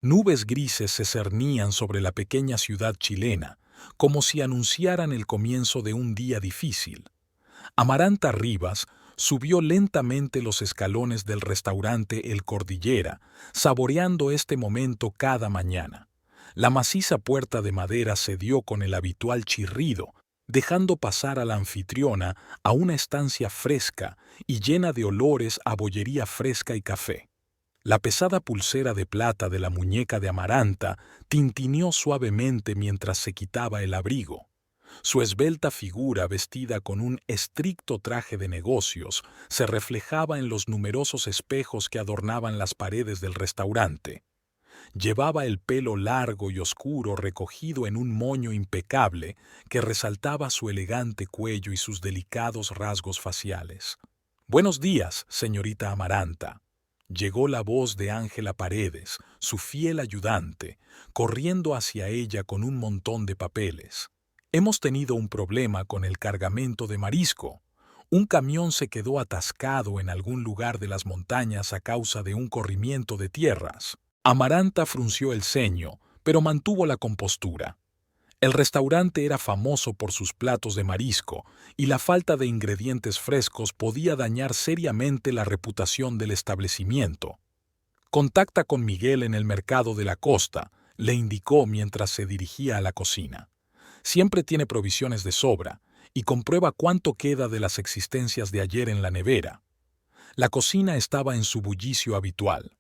Nubes grises se cernían sobre la pequeña ciudad chilena, como si anunciaran el comienzo de un día difícil. Amaranta Rivas subió lentamente los escalones del restaurante El Cordillera, saboreando este momento cada mañana. La maciza puerta de madera cedió con el habitual chirrido, dejando pasar a la anfitriona a una estancia fresca y llena de olores a bollería fresca y café. La pesada pulsera de plata de la muñeca de Amaranta tintineó suavemente mientras se quitaba el abrigo. Su esbelta figura, vestida con un estricto traje de negocios, se reflejaba en los numerosos espejos que adornaban las paredes del restaurante. Llevaba el pelo largo y oscuro recogido en un moño impecable que resaltaba su elegante cuello y sus delicados rasgos faciales. «Buenos días, señorita Amaranta». Llegó la voz de Ángela Paredes, su fiel ayudante, corriendo hacia ella con un montón de papeles. «Hemos tenido un problema con el cargamento de marisco. Un camión se quedó atascado en algún lugar de las montañas a causa de un corrimiento de tierras». Amaranta frunció el ceño, pero mantuvo la compostura. El restaurante era famoso por sus platos de marisco, y la falta de ingredientes frescos podía dañar seriamente la reputación del establecimiento. «Contacta con Miguel en el mercado de la costa», le indicó mientras se dirigía a la cocina. «Siempre tiene provisiones de sobra, y comprueba cuánto queda de las existencias de ayer en la nevera». La cocina estaba en su bullicio habitual.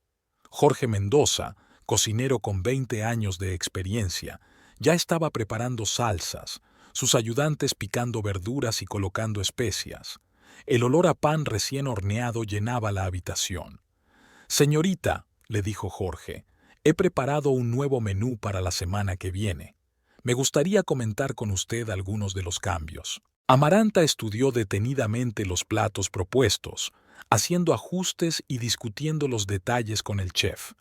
Jorge Mendoza, cocinero con 20 años de experiencia, ya estaba preparando salsas, sus ayudantes picando verduras y colocando especias. El olor a pan recién horneado llenaba la habitación. «Señorita», le dijo Jorge, «he preparado un nuevo menú para la semana que viene. Me gustaría comentar con usted algunos de los cambios». Amaranta estudió detenidamente los platos propuestos, haciendo ajustes y discutiendo los detalles con el chef.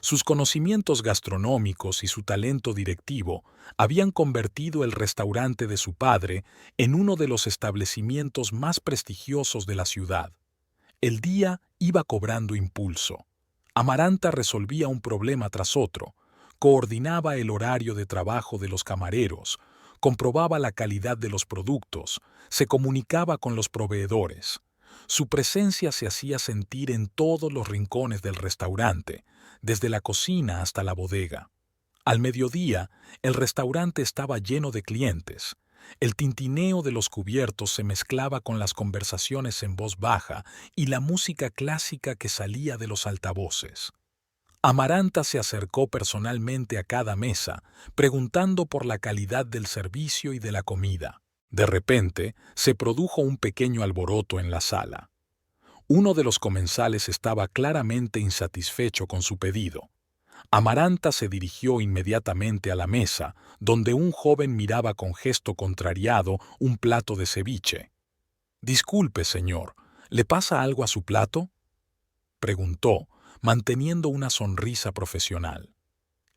Sus conocimientos gastronómicos y su talento directivo habían convertido el restaurante de su padre en uno de los establecimientos más prestigiosos de la ciudad. El día iba cobrando impulso. Amaranta resolvía un problema tras otro, coordinaba el horario de trabajo de los camareros, comprobaba la calidad de los productos, se comunicaba con los proveedores. Su presencia se hacía sentir en todos los rincones del restaurante, desde la cocina hasta la bodega. Al mediodía, el restaurante estaba lleno de clientes. El tintineo de los cubiertos se mezclaba con las conversaciones en voz baja y la música clásica que salía de los altavoces. Amaranta se acercó personalmente a cada mesa, preguntando por la calidad del servicio y de la comida. De repente, se produjo un pequeño alboroto en la sala. Uno de los comensales estaba claramente insatisfecho con su pedido. Amaranta se dirigió inmediatamente a la mesa, donde un joven miraba con gesto contrariado un plato de ceviche. «Disculpe, señor, ¿le pasa algo a su plato?», preguntó, manteniendo una sonrisa profesional.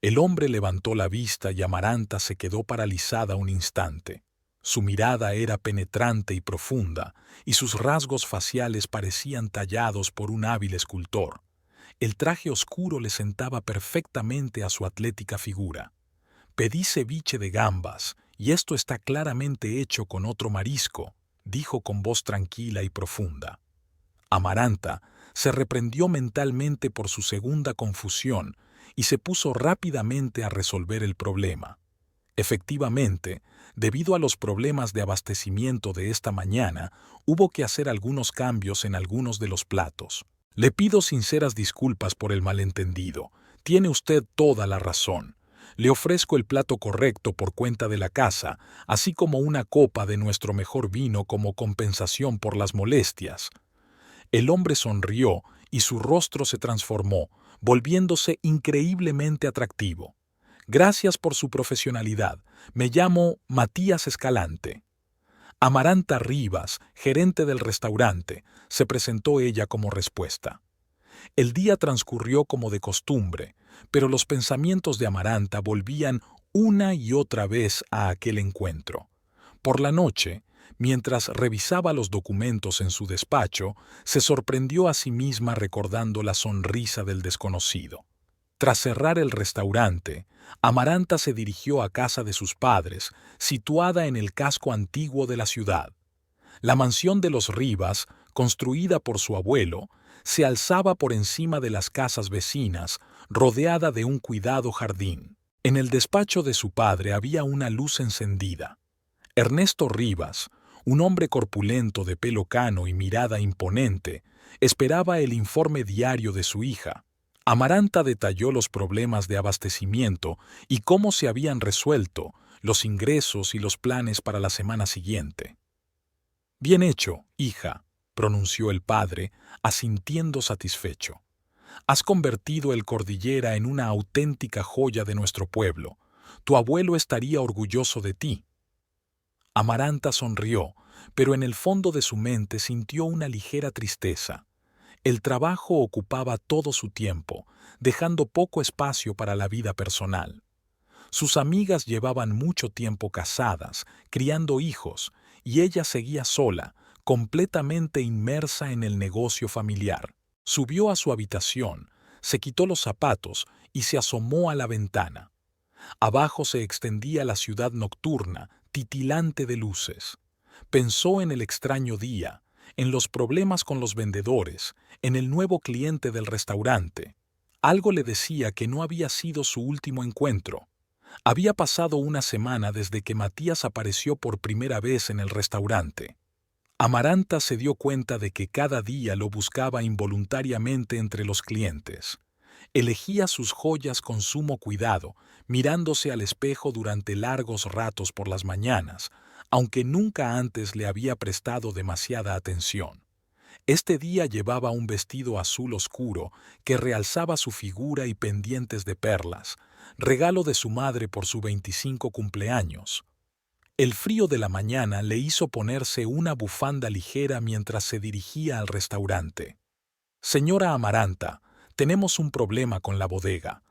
El hombre levantó la vista y Amaranta se quedó paralizada un instante. Su mirada era penetrante y profunda, y sus rasgos faciales parecían tallados por un hábil escultor. El traje oscuro le sentaba perfectamente a su atlética figura. «Pedí ceviche de gambas, y esto está claramente hecho con otro marisco», dijo con voz tranquila y profunda. Amaranta se reprendió mentalmente por su segunda confusión y se puso rápidamente a resolver el problema. Efectivamente, debido a los problemas de abastecimiento de esta mañana, hubo que hacer algunos cambios en algunos de los platos. «Le pido sinceras disculpas por el malentendido. Tiene usted toda la razón. Le ofrezco el plato correcto por cuenta de la casa, así como una copa de nuestro mejor vino como compensación por las molestias». El hombre sonrió y su rostro se transformó, volviéndose increíblemente atractivo. «Gracias por su profesionalidad. Me llamo Matías Escalante». «Amaranta Rivas, gerente del restaurante», se presentó ella como respuesta. El día transcurrió como de costumbre, pero los pensamientos de Amaranta volvían una y otra vez a aquel encuentro. Por la noche, mientras revisaba los documentos en su despacho, se sorprendió a sí misma recordando la sonrisa del desconocido. Tras cerrar el restaurante, Amaranta se dirigió a casa de sus padres, situada en el casco antiguo de la ciudad. La mansión de los Rivas, construida por su abuelo, se alzaba por encima de las casas vecinas, rodeada de un cuidado jardín. En el despacho de su padre había una luz encendida. Ernesto Rivas, un hombre corpulento de pelo cano y mirada imponente, esperaba el informe diario de su hija. Amaranta detalló los problemas de abastecimiento y cómo se habían resuelto, los ingresos y los planes para la semana siguiente. «Bien hecho, hija», pronunció el padre, asintiendo satisfecho. «Has convertido el Cordillera en una auténtica joya de nuestro pueblo. Tu abuelo estaría orgulloso de ti». Amaranta sonrió, pero en el fondo de su mente sintió una ligera tristeza. El trabajo ocupaba todo su tiempo, dejando poco espacio para la vida personal. Sus amigas llevaban mucho tiempo casadas, criando hijos, y ella seguía sola, completamente inmersa en el negocio familiar. Subió a su habitación, se quitó los zapatos y se asomó a la ventana. Abajo se extendía la ciudad nocturna, titilante de luces. Pensó en el extraño día, en los problemas con los vendedores, en el nuevo cliente del restaurante. Algo le decía que no había sido su último encuentro. Había pasado una semana desde que Matías apareció por primera vez en el restaurante. Amaranta se dio cuenta de que cada día lo buscaba involuntariamente entre los clientes. Elegía sus joyas con sumo cuidado, mirándose al espejo durante largos ratos por las mañanas, aunque nunca antes le había prestado demasiada atención. Este día llevaba un vestido azul oscuro que realzaba su figura y pendientes de perlas, regalo de su madre por su 25 cumpleaños. El frío de la mañana le hizo ponerse una bufanda ligera mientras se dirigía al restaurante. «Señora Amaranta, tenemos un problema con la bodega.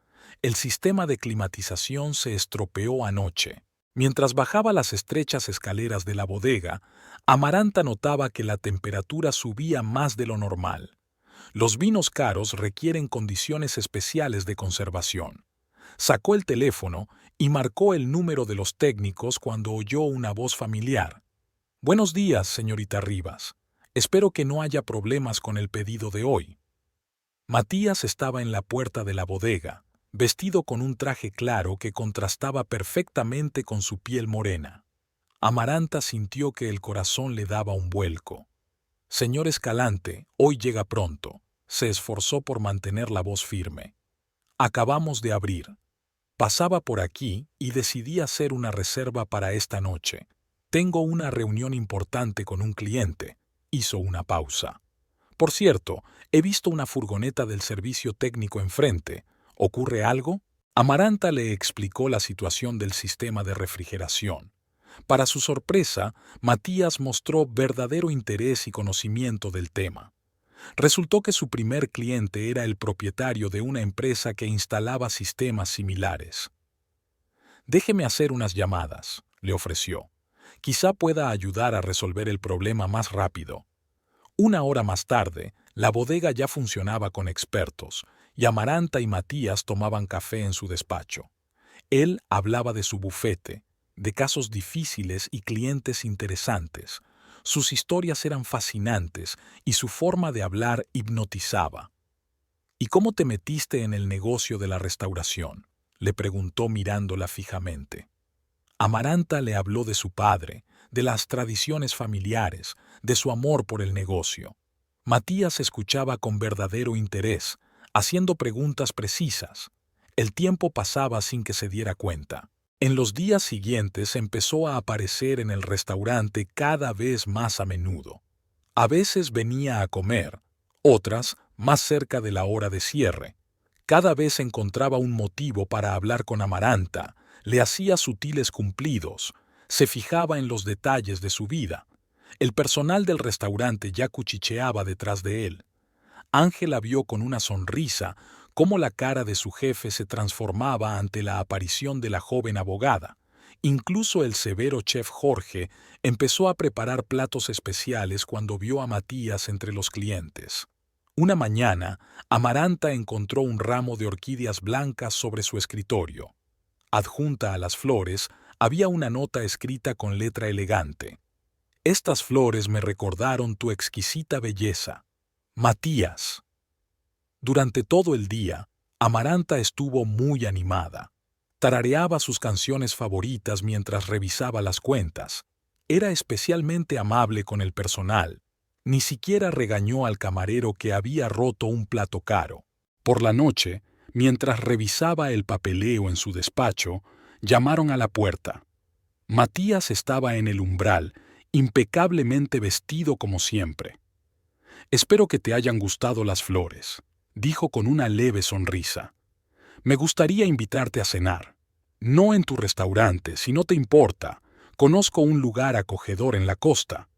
El sistema de climatización se estropeó anoche». Mientras bajaba las estrechas escaleras de la bodega, Amaranta notaba que la temperatura subía más de lo normal. Los vinos caros requieren condiciones especiales de conservación. Sacó el teléfono y marcó el número de los técnicos cuando oyó una voz familiar. «Buenos días, señorita Rivas. Espero que no haya problemas con el pedido de hoy». Matías estaba en la puerta de la bodega, vestido con un traje claro que contrastaba perfectamente con su piel morena. Amaranta sintió que el corazón le daba un vuelco. «Señor Escalante, hoy llega pronto», se esforzó por mantener la voz firme. «Acabamos de abrir. Pasaba por aquí y decidí hacer una reserva para esta noche. Tengo una reunión importante con un cliente». Hizo una pausa. «Por cierto, he visto una furgoneta del servicio técnico enfrente. ¿Ocurre algo?». Amaranta le explicó la situación del sistema de refrigeración. Para su sorpresa, Matías mostró verdadero interés y conocimiento del tema. Resultó que su primer cliente era el propietario de una empresa que instalaba sistemas similares. «Déjeme hacer unas llamadas», le ofreció. «Quizá pueda ayudar a resolver el problema más rápido». Una hora más tarde, la bodega ya funcionaba con expertos, y Amaranta y Matías tomaban café en su despacho. Él hablaba de su bufete, de casos difíciles y clientes interesantes. Sus historias eran fascinantes y su forma de hablar hipnotizaba. «¿Y cómo te metiste en el negocio de la restauración?», le preguntó mirándola fijamente. Amaranta le habló de su padre, de las tradiciones familiares, de su amor por el negocio. Matías escuchaba con verdadero interés, haciendo preguntas precisas. El tiempo pasaba sin que se diera cuenta. En los días siguientes empezó a aparecer en el restaurante cada vez más a menudo. A veces venía a comer, otras más cerca de la hora de cierre. Cada vez encontraba un motivo para hablar con Amaranta, le hacía sutiles cumplidos, se fijaba en los detalles de su vida. El personal del restaurante ya cuchicheaba detrás de él. Ángela vio con una sonrisa cómo la cara de su jefe se transformaba ante la aparición de la joven abogada. Incluso el severo chef Jorge empezó a preparar platos especiales cuando vio a Matías entre los clientes. Una mañana, Amaranta encontró un ramo de orquídeas blancas sobre su escritorio. Adjunta a las flores había una nota escrita con letra elegante. Estas flores me recordaron tu exquisita belleza. Matías. Durante todo el día, Amaranta estuvo muy animada. Tarareaba sus canciones favoritas mientras revisaba las cuentas. Era especialmente amable con el personal. Ni siquiera regañó al camarero que había roto un plato caro. Por la noche, mientras revisaba el papeleo en su despacho, llamaron a la puerta. Matías estaba en el umbral, impecablemente vestido como siempre. «Espero que te hayan gustado las flores», dijo con una leve sonrisa. «Me gustaría invitarte a cenar. No en tu restaurante, si no te importa. Conozco un lugar acogedor en la costa».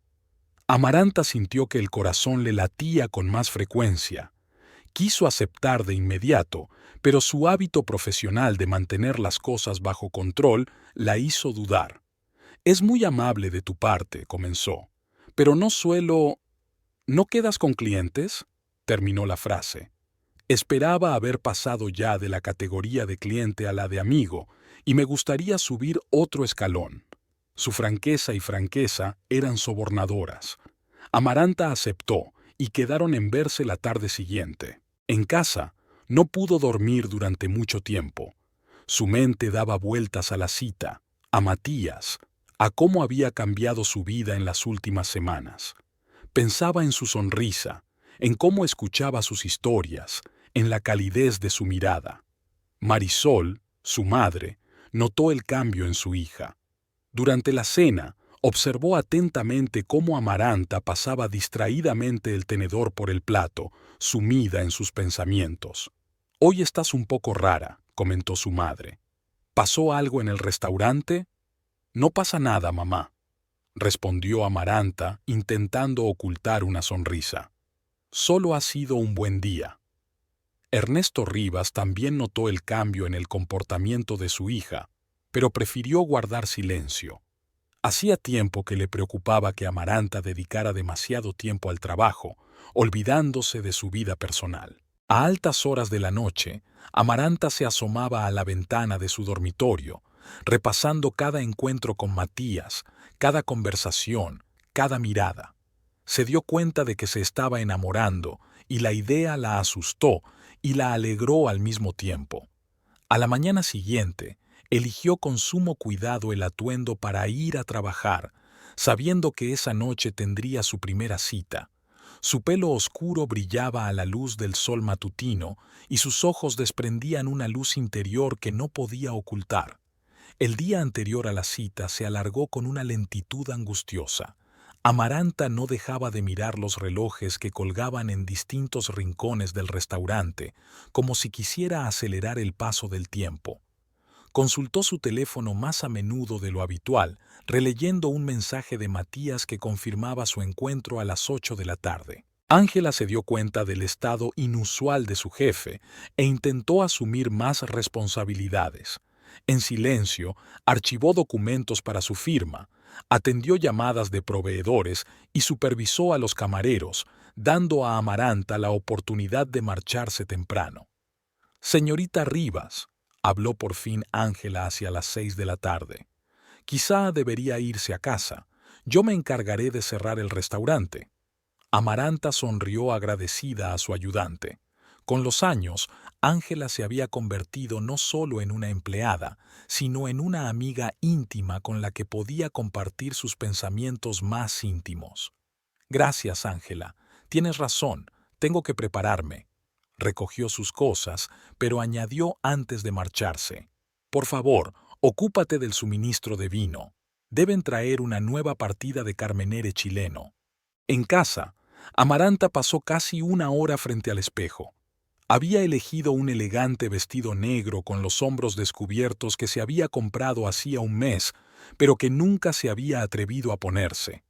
Amaranta sintió que el corazón le latía con más frecuencia. Quiso aceptar de inmediato, pero su hábito profesional de mantener las cosas bajo control la hizo dudar. «Es muy amable de tu parte», comenzó, «pero no suelo...» «¿No quedas con clientes?», terminó la frase. Esperaba haber pasado ya de la categoría de cliente a la de amigo, y me gustaría subir otro escalón. Su franqueza y franqueza eran sobornadoras. Amaranta aceptó, y quedaron en verse la tarde siguiente. En casa, no pudo dormir durante mucho tiempo. Su mente daba vueltas a la cita, a Matías, a cómo había cambiado su vida en las últimas semanas. Pensaba en su sonrisa, en cómo escuchaba sus historias, en la calidez de su mirada. Marisol, su madre, notó el cambio en su hija. Durante la cena, observó atentamente cómo Amaranta pasaba distraídamente el tenedor por el plato, sumida en sus pensamientos. «Hoy estás un poco rara», comentó su madre. «¿Pasó algo en el restaurante?» «No pasa nada, mamá», respondió Amaranta, intentando ocultar una sonrisa. «Solo ha sido un buen día». Ernesto Rivas también notó el cambio en el comportamiento de su hija, pero prefirió guardar silencio. Hacía tiempo que le preocupaba que Amaranta dedicara demasiado tiempo al trabajo, olvidándose de su vida personal. A altas horas de la noche, Amaranta se asomaba a la ventana de su dormitorio, repasando cada encuentro con Matías, cada conversación, cada mirada. Se dio cuenta de que se estaba enamorando, y la idea la asustó y la alegró al mismo tiempo. A la mañana siguiente, eligió con sumo cuidado el atuendo para ir a trabajar, sabiendo que esa noche tendría su primera cita. Su pelo oscuro brillaba a la luz del sol matutino y sus ojos desprendían una luz interior que no podía ocultar. El día anterior a la cita se alargó con una lentitud angustiosa. Amaranta no dejaba de mirar los relojes que colgaban en distintos rincones del restaurante, como si quisiera acelerar el paso del tiempo. Consultó su teléfono más a menudo de lo habitual, releyendo un mensaje de Matías que confirmaba su encuentro a las 8 de la tarde. Ángela se dio cuenta del estado inusual de su jefe e intentó asumir más responsabilidades. En silencio, archivó documentos para su firma, atendió llamadas de proveedores y supervisó a los camareros, dando a Amaranta la oportunidad de marcharse temprano. «Señorita Rivas», habló por fin Ángela hacia las 6 de la tarde. «Quizá debería irse a casa. Yo me encargaré de cerrar el restaurante». Amaranta sonrió agradecida a su ayudante. Con los años, Ángela se había convertido no solo en una empleada, sino en una amiga íntima con la que podía compartir sus pensamientos más íntimos. «Gracias, Ángela. Tienes razón. Tengo que prepararme». Recogió sus cosas, pero añadió antes de marcharse: «Por favor, ocúpate del suministro de vino. Deben traer una nueva partida de Carmenere chileno». En casa, Amaranta pasó casi una hora frente al espejo. Había elegido un elegante vestido negro con los hombros descubiertos que se había comprado hacía un mes, pero que nunca se había atrevido a ponerse.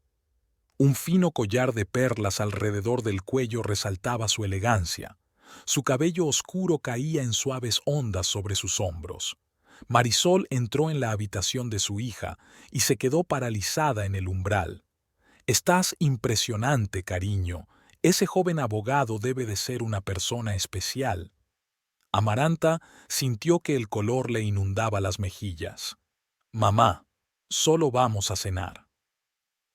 Un fino collar de perlas alrededor del cuello resaltaba su elegancia. Su cabello oscuro caía en suaves ondas sobre sus hombros. Marisol entró en la habitación de su hija y se quedó paralizada en el umbral. «Estás impresionante, cariño», Ese joven abogado debe de ser una persona especial. Amaranta sintió que el color le inundaba las mejillas. Mamá, solo vamos a cenar.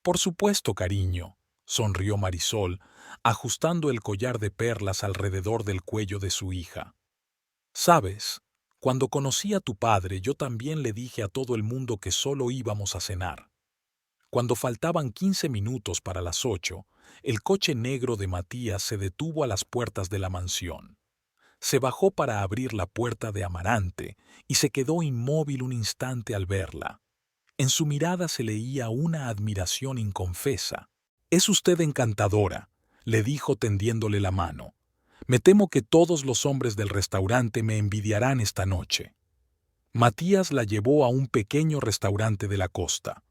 Por supuesto, cariño, sonrió Marisol, ajustando el collar de perlas alrededor del cuello de su hija. Sabes, cuando conocí a tu padre yo también le dije a todo el mundo que solo íbamos a cenar. Cuando faltaban 15 minutos para las 8, el coche negro de Matías se detuvo a las puertas de la mansión. Se bajó para abrir la puerta de Amarante y se quedó inmóvil un instante al verla. En su mirada se leía una admiración inconfesa. «Es usted encantadora», le dijo tendiéndole la mano. «Me temo que todos los hombres del restaurante me envidiarán esta noche». Matías la llevó a un pequeño restaurante de la costa.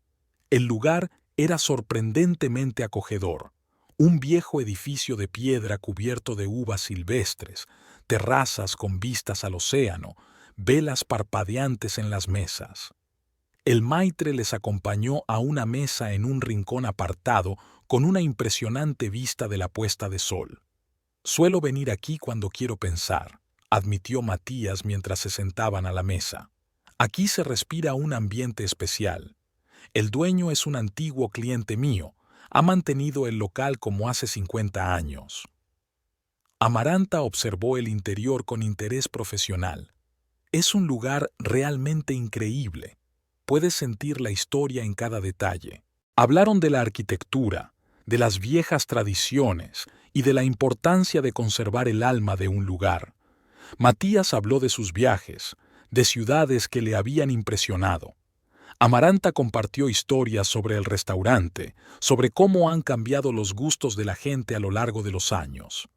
El lugar era sorprendentemente acogedor. Un viejo edificio de piedra cubierto de uvas silvestres, terrazas con vistas al océano, velas parpadeantes en las mesas. El maitre les acompañó a una mesa en un rincón apartado con una impresionante vista de la puesta de sol. «Suelo venir aquí cuando quiero pensar», admitió Matías mientras se sentaban a la mesa. «Aquí se respira un ambiente especial. El dueño es un antiguo cliente mío. Ha mantenido el local como hace 50 años». Amaranta observó el interior con interés profesional. «Es un lugar realmente increíble. Puedes sentir la historia en cada detalle». Hablaron de la arquitectura, de las viejas tradiciones y de la importancia de conservar el alma de un lugar. Matías habló de sus viajes, de ciudades que le habían impresionado. Amaranta compartió historias sobre el restaurante, sobre cómo han cambiado los gustos de la gente a lo largo de los años.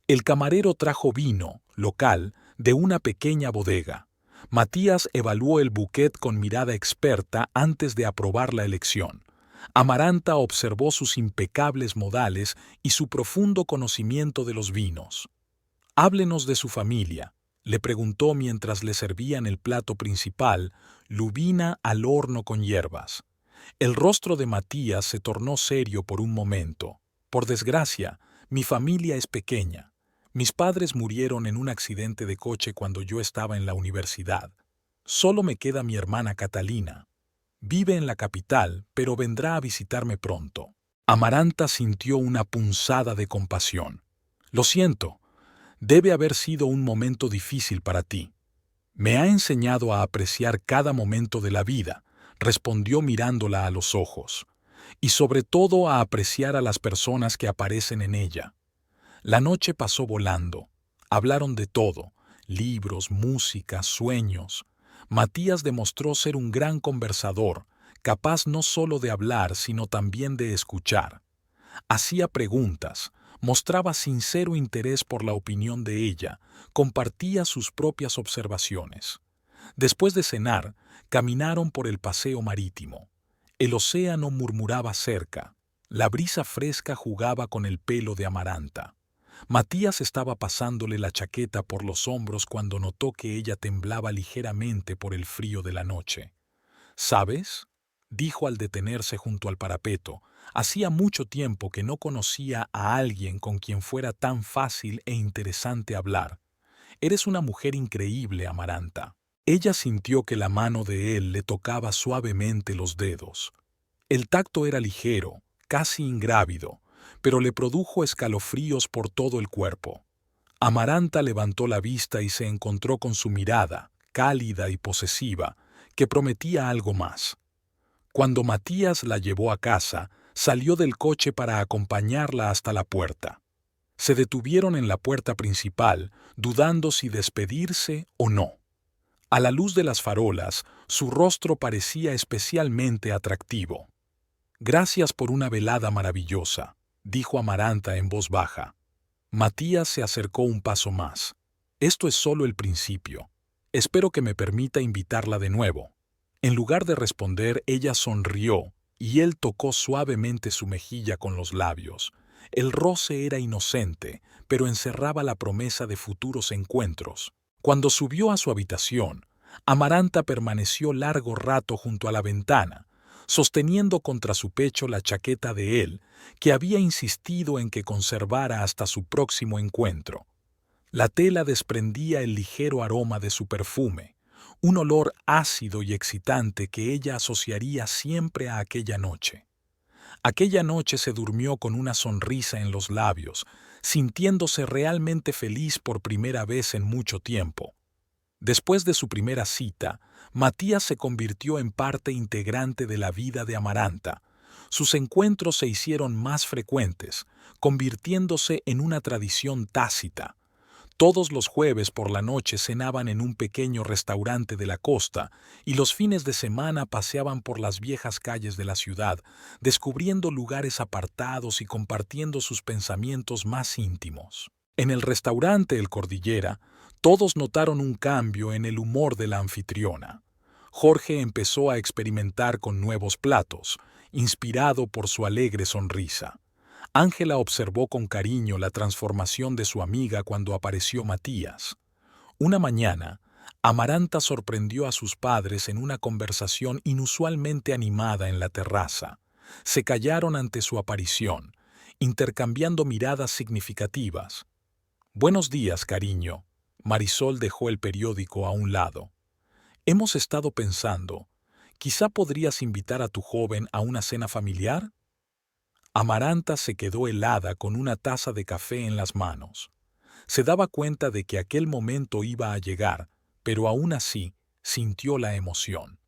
El camarero trajo vino, local, de una pequeña bodega. Matías evaluó el bouquet con mirada experta antes de aprobar la elección. Amaranta observó sus impecables modales y su profundo conocimiento de los vinos. «Háblenos de su familia», le preguntó mientras le servían el plato principal, lubina al horno con hierbas. El rostro de Matías se tornó serio por un momento. «Por desgracia, mi familia es pequeña. Mis padres murieron en un accidente de coche cuando yo estaba en la universidad. Solo me queda mi hermana Catalina. Vive en la capital, pero vendrá a visitarme pronto». Amaranta sintió una punzada de compasión. «Lo siento. Debe haber sido un momento difícil para ti». «Me ha enseñado a apreciar cada momento de la vida», respondió mirándola a los ojos, «y sobre todo a apreciar a las personas que aparecen en ella». La noche pasó volando. Hablaron de todo: libros, música, sueños. Matías demostró ser un gran conversador, capaz no solo de hablar, sino también de escuchar. Hacía preguntas, mostraba sincero interés por la opinión de ella, compartía sus propias observaciones. Después de cenar, caminaron por el paseo marítimo. El océano murmuraba cerca. La brisa fresca jugaba con el pelo de Amaranta. Matías estaba pasándole la chaqueta por los hombros cuando notó que ella temblaba ligeramente por el frío de la noche. «¿Sabes?», dijo al detenerse junto al parapeto. «Hacía mucho tiempo que no conocía a alguien con quien fuera tan fácil e interesante hablar. Eres una mujer increíble, Amaranta». Ella sintió que la mano de él le tocaba suavemente los dedos. El tacto era ligero, casi ingrávido, pero le produjo escalofríos por todo el cuerpo. Amaranta levantó la vista y se encontró con su mirada, cálida y posesiva, que prometía algo más. Cuando Matías la llevó a casa, salió del coche para acompañarla hasta la puerta. Se detuvieron en la puerta principal, dudando si despedirse o no. A la luz de las farolas, su rostro parecía especialmente atractivo. «Gracias por una velada maravillosa», dijo Amaranta en voz baja. Matías se acercó un paso más. «Esto es solo el principio. Espero que me permita invitarla de nuevo». En lugar de responder, ella sonrió y él tocó suavemente su mejilla con los labios. El roce era inocente, pero encerraba la promesa de futuros encuentros. Cuando subió a su habitación, Amaranta permaneció largo rato junto a la ventana, sosteniendo contra su pecho la chaqueta de él, que había insistido en que conservara hasta su próximo encuentro. La tela desprendía el ligero aroma de su perfume, un olor ácido y excitante que ella asociaría siempre a aquella noche. Aquella noche se durmió con una sonrisa en los labios, sintiéndose realmente feliz por primera vez en mucho tiempo. Después de su primera cita, Matías se convirtió en parte integrante de la vida de Amaranta. Sus encuentros se hicieron más frecuentes, convirtiéndose en una tradición tácita. Todos los jueves por la noche cenaban en un pequeño restaurante de la costa y los fines de semana paseaban por las viejas calles de la ciudad, descubriendo lugares apartados y compartiendo sus pensamientos más íntimos. En el restaurante El Cordillera, todos notaron un cambio en el humor de la anfitriona. Jorge empezó a experimentar con nuevos platos, inspirado por su alegre sonrisa. Ángela observó con cariño la transformación de su amiga cuando apareció Matías. Una mañana, Amaranta sorprendió a sus padres en una conversación inusualmente animada en la terraza. Se callaron ante su aparición, intercambiando miradas significativas. «Buenos días, cariño». Marisol dejó el periódico a un lado. «Hemos estado pensando, quizá podrías invitar a tu joven a una cena familiar». Amaranta se quedó helada con una taza de café en las manos. Se daba cuenta de que aquel momento iba a llegar, pero aún así sintió la emoción.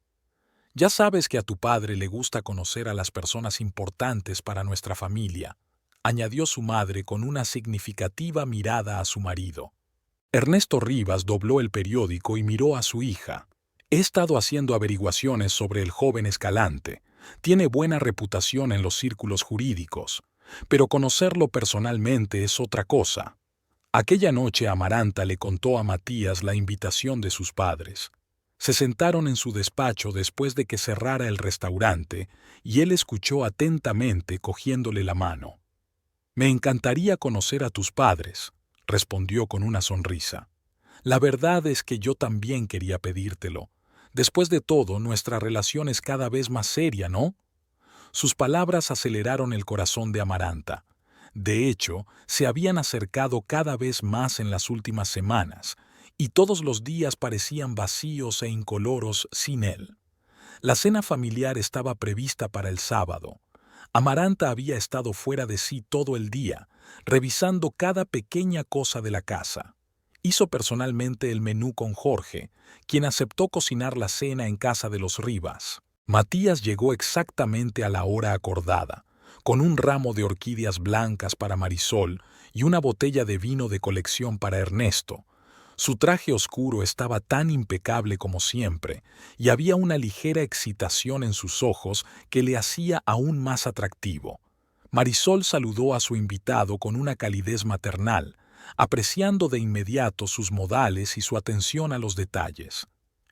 «Ya sabes que a tu padre le gusta conocer a las personas importantes para nuestra familia», añadió su madre con una significativa mirada a su marido. Ernesto Rivas dobló el periódico y miró a su hija. «He estado haciendo averiguaciones sobre el joven Escalante. Tiene buena reputación en los círculos jurídicos, pero conocerlo personalmente es otra cosa». Aquella noche Amaranta le contó a Matías la invitación de sus padres. Se sentaron en su despacho después de que cerrara el restaurante y él escuchó atentamente cogiéndole la mano. «Me encantaría conocer a tus padres», respondió con una sonrisa. «La verdad es que yo también quería pedírtelo. Después de todo, nuestra relación es cada vez más seria, ¿no?». Sus palabras aceleraron el corazón de Amaranta. De hecho, se habían acercado cada vez más en las últimas semanas, y todos los días parecían vacíos e incoloros sin él. La cena familiar estaba prevista para el sábado. Amaranta había estado fuera de sí todo el día, revisando cada pequeña cosa de la casa. Hizo personalmente el menú con Jorge, quien aceptó cocinar la cena en casa de los Rivas. Matías llegó exactamente a la hora acordada, con un ramo de orquídeas blancas para Marisol y una botella de vino de colección para Ernesto. Su traje oscuro estaba tan impecable como siempre, y había una ligera excitación en sus ojos que le hacía aún más atractivo. Marisol saludó a su invitado con una calidez maternal, apreciando de inmediato sus modales y su atención a los detalles.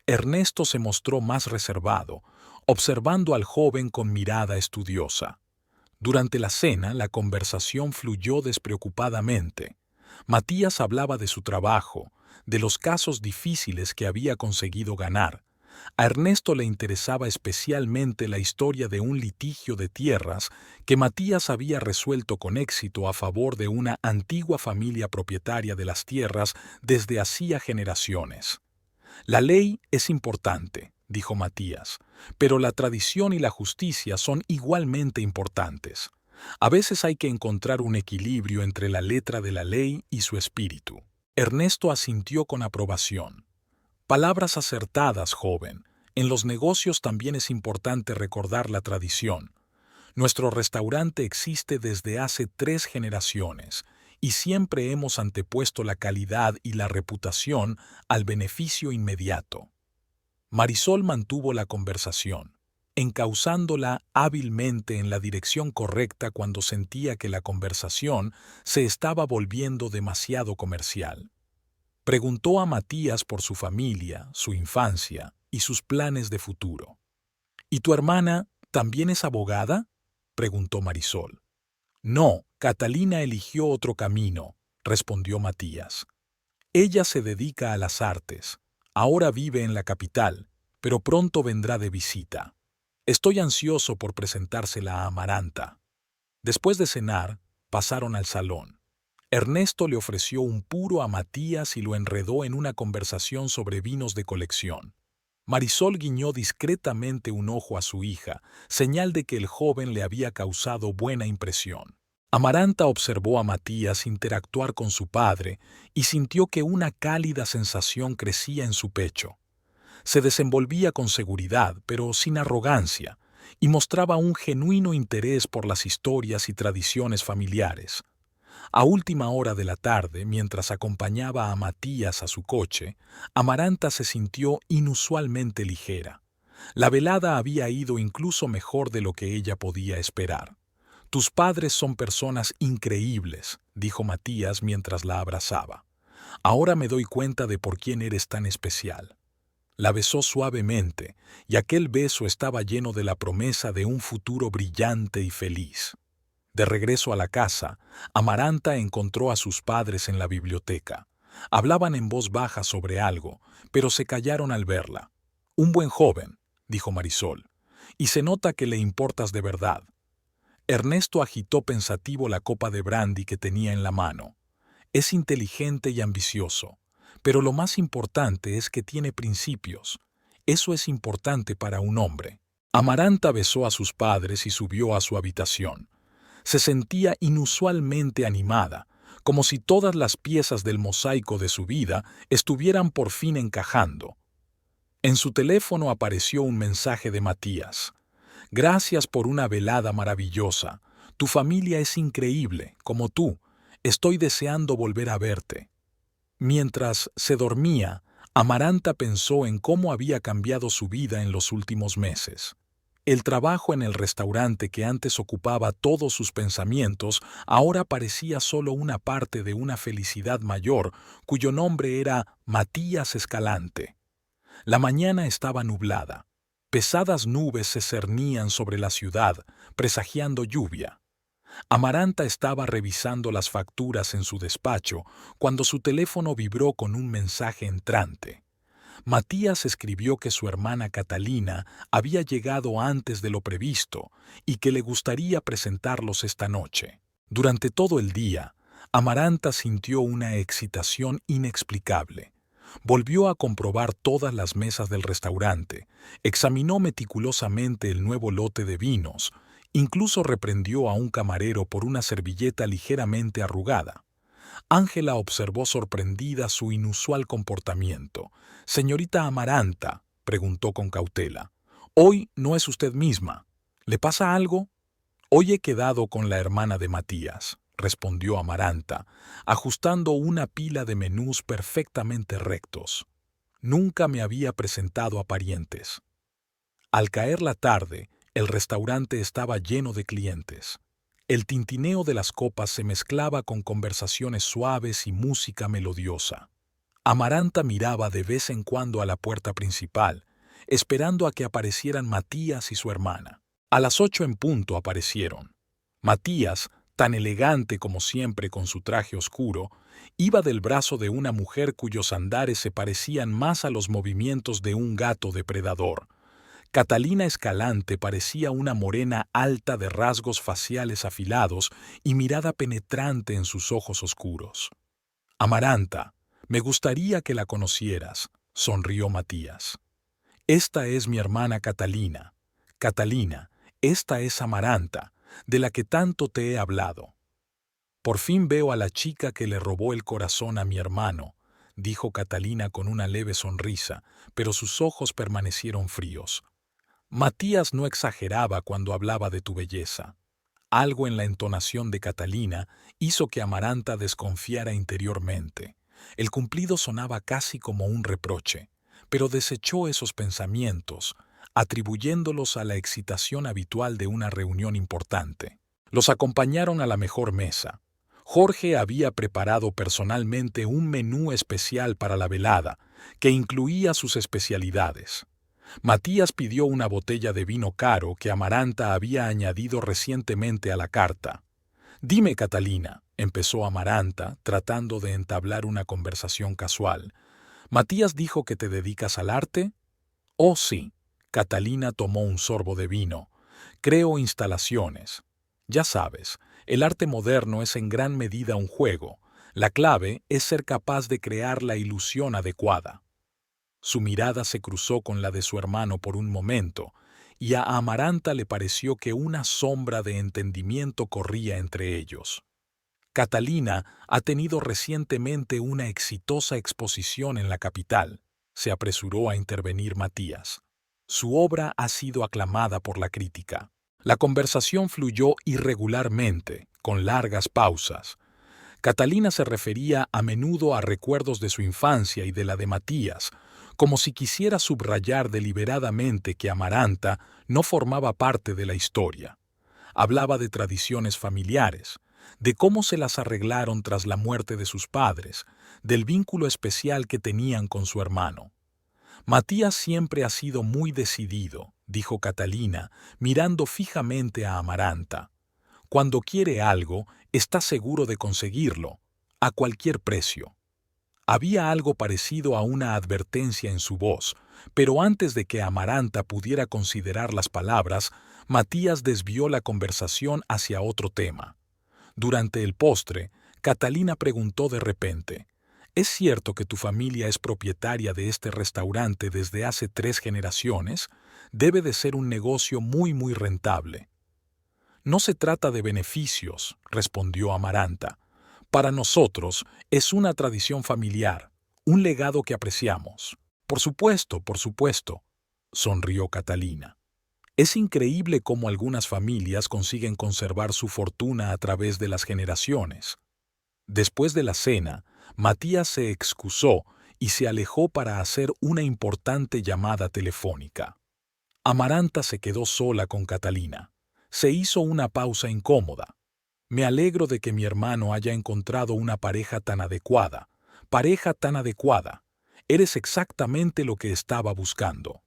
Ernesto se mostró más reservado, observando al joven con mirada estudiosa. Durante la cena, la conversación fluyó despreocupadamente. Matías hablaba de su trabajo, de los casos difíciles que había conseguido ganar. A Ernesto le interesaba especialmente la historia de un litigio de tierras que Matías había resuelto con éxito a favor de una antigua familia propietaria de las tierras desde hacía generaciones. «La ley es importante», dijo Matías, «pero la tradición y la justicia son igualmente importantes. A veces hay que encontrar un equilibrio entre la letra de la ley y su espíritu». Ernesto asintió con aprobación. «Palabras acertadas, joven. En los negocios también es importante recordar la tradición. Nuestro restaurante existe desde hace 3 generaciones y siempre hemos antepuesto la calidad y la reputación al beneficio inmediato». Marisol mantuvo la conversación, encauzándola hábilmente en la dirección correcta cuando sentía que la conversación se estaba volviendo demasiado comercial. Preguntó a Matías por su familia, su infancia y sus planes de futuro. «¿Y tu hermana también es abogada?», preguntó Marisol. «No, Catalina eligió otro camino», respondió Matías. «Ella se dedica a las artes. Ahora vive en la capital, pero pronto vendrá de visita». Estoy ansioso por presentársela a Amaranta. Después de cenar, pasaron al salón. Ernesto le ofreció un puro a Matías y lo enredó en una conversación sobre vinos de colección. Marisol guiñó discretamente un ojo a su hija, señal de que el joven le había causado buena impresión. Amaranta observó a Matías interactuar con su padre y sintió que una cálida sensación crecía en su pecho. Se desenvolvía con seguridad, pero sin arrogancia, y mostraba un genuino interés por las historias y tradiciones familiares. A última hora de la tarde, mientras acompañaba a Matías a su coche, Amaranta se sintió inusualmente ligera. La velada había ido incluso mejor de lo que ella podía esperar. «Tus padres son personas increíbles», dijo Matías mientras la abrazaba. «Ahora me doy cuenta de por quién eres tan especial». La besó suavemente, y aquel beso estaba lleno de la promesa de un futuro brillante y feliz. De regreso a la casa, Amaranta encontró a sus padres en la biblioteca. Hablaban en voz baja sobre algo, pero se callaron al verla. «Un buen joven», dijo Marisol, «y se nota que le importas de verdad». Ernesto agitó pensativo la copa de brandy que tenía en la mano. «Es inteligente y ambicioso, pero lo más importante es que tiene principios. Eso es importante para un hombre». Amaranta besó a sus padres y subió a su habitación. Se sentía inusualmente animada, como si todas las piezas del mosaico de su vida estuvieran por fin encajando. En su teléfono apareció un mensaje de Matías. «Gracias por una velada maravillosa. Tu familia es increíble, como tú. Estoy deseando volver a verte». Mientras se dormía, Amaranta pensó en cómo había cambiado su vida en los últimos meses. El trabajo en el restaurante que antes ocupaba todos sus pensamientos ahora parecía solo una parte de una felicidad mayor, cuyo nombre era Matías Escalante. La mañana estaba nublada. Pesadas nubes se cernían sobre la ciudad, presagiando lluvia. Amaranta estaba revisando las facturas en su despacho cuando su teléfono vibró con un mensaje entrante. Matías escribió que su hermana Catalina había llegado antes de lo previsto y que le gustaría presentarlos esta noche. Durante todo el día, Amaranta sintió una excitación inexplicable. Volvió a comprobar todas las mesas del restaurante, examinó meticulosamente el nuevo lote de vinos, incluso reprendió a un camarero por una servilleta ligeramente arrugada. Ángela observó sorprendida su inusual comportamiento. «Señorita Amaranta», preguntó con cautela, «hoy no es usted misma. ¿Le pasa algo?» «Hoy he quedado con la hermana de Matías», respondió Amaranta, ajustando una pila de menús perfectamente rectos. Nunca me había presentado a parientes. Al caer la tarde, el restaurante estaba lleno de clientes. El tintineo de las copas se mezclaba con conversaciones suaves y música melodiosa. Amaranta miraba de vez en cuando a la puerta principal, esperando a que aparecieran Matías y su hermana. A las 8 en punto aparecieron. Matías, tan elegante como siempre con su traje oscuro, iba del brazo de una mujer cuyos andares se parecían más a los movimientos de un gato depredador. Catalina Escalante parecía una morena alta de rasgos faciales afilados y mirada penetrante en sus ojos oscuros. «Amaranta, me gustaría que la conocieras», sonrió Matías. «Esta es mi hermana Catalina. Catalina, esta es Amaranta, de la que tanto te he hablado». «Por fin veo a la chica que le robó el corazón a mi hermano», dijo Catalina con una leve sonrisa, pero sus ojos permanecieron fríos. Matías no exageraba cuando hablaba de tu belleza. Algo en la entonación de Catalina hizo que Amaranta desconfiara interiormente. El cumplido sonaba casi como un reproche, pero desechó esos pensamientos, atribuyéndolos a la excitación habitual de una reunión importante. Los acompañaron a la mejor mesa. Jorge había preparado personalmente un menú especial para la velada, que incluía sus especialidades. Matías pidió una botella de vino caro que Amaranta había añadido recientemente a la carta. «Dime, Catalina», empezó Amaranta, tratando de entablar una conversación casual. «¿Matías dijo que te dedicas al arte?» «Oh, sí. Catalina tomó un sorbo de vino. Creo instalaciones. Ya sabes, el arte moderno es en gran medida un juego. La clave es ser capaz de crear la ilusión adecuada. Su mirada se cruzó con la de su hermano por un momento, y a Amaranta le pareció que una sombra de entendimiento corría entre ellos. Catalina ha tenido recientemente una exitosa exposición en la capital, se apresuró a intervenir Matías. Su obra ha sido aclamada por la crítica. La conversación fluyó irregularmente, con largas pausas. Catalina se refería a menudo a recuerdos de su infancia y de la de Matías, como si quisiera subrayar deliberadamente que Amaranta no formaba parte de la historia. Hablaba de tradiciones familiares, de cómo se las arreglaron tras la muerte de sus padres, del vínculo especial que tenían con su hermano. Matías siempre ha sido muy decidido, dijo Catalina, mirando fijamente a Amaranta. Cuando quiere algo, está seguro de conseguirlo, a cualquier precio. Había algo parecido a una advertencia en su voz, pero antes de que Amaranta pudiera considerar las palabras, Matías desvió la conversación hacia otro tema. Durante el postre, Catalina preguntó de repente: ¿Es cierto que tu familia es propietaria de este restaurante desde hace 3 generaciones? Debe de ser un negocio muy rentable. No se trata de beneficios, respondió Amaranta. Para nosotros es una tradición familiar, un legado que apreciamos. Por supuesto, sonrió Catalina. Es increíble cómo algunas familias consiguen conservar su fortuna a través de las generaciones. Después de la cena, Matías se excusó y se alejó para hacer una importante llamada telefónica. Amaranta se quedó sola con Catalina. Se hizo una pausa incómoda. Me alegro de que mi hermano haya encontrado una pareja tan adecuada. Pareja tan adecuada. Eres exactamente lo que estaba buscando.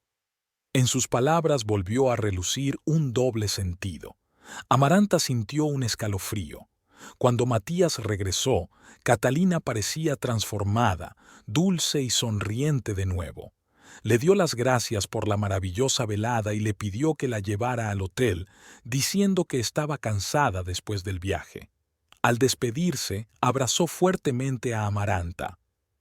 En sus palabras volvió a relucir un doble sentido. Amaranta sintió un escalofrío. Cuando Matías regresó, Catalina parecía transformada, dulce y sonriente de nuevo. Le dio las gracias por la maravillosa velada y le pidió que la llevara al hotel, diciendo que estaba cansada después del viaje. Al despedirse, abrazó fuertemente a Amaranta.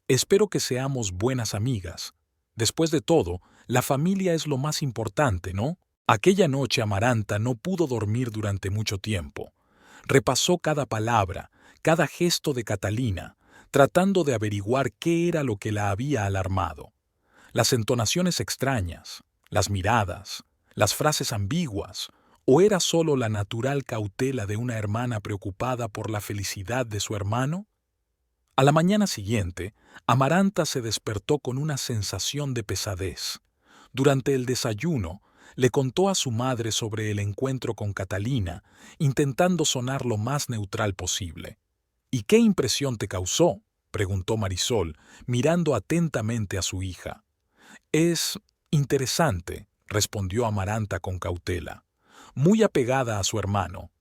Espero que seamos buenas amigas. Después de todo, la familia es lo más importante, ¿no? Aquella noche Amaranta no pudo dormir durante mucho tiempo. Repasó cada palabra, cada gesto de Catalina, tratando de averiguar qué era lo que la había alarmado. Las entonaciones extrañas, las miradas, las frases ambiguas, ¿o era solo la natural cautela de una hermana preocupada por la felicidad de su hermano? A la mañana siguiente, Amaranta se despertó con una sensación de pesadez. Durante el desayuno, le contó a su madre sobre el encuentro con Catalina, intentando sonar lo más neutral posible. ¿Y qué impresión te causó?, preguntó Marisol, mirando atentamente a su hija. Es interesante, respondió Amaranta con cautela. Muy apegada a su hermano.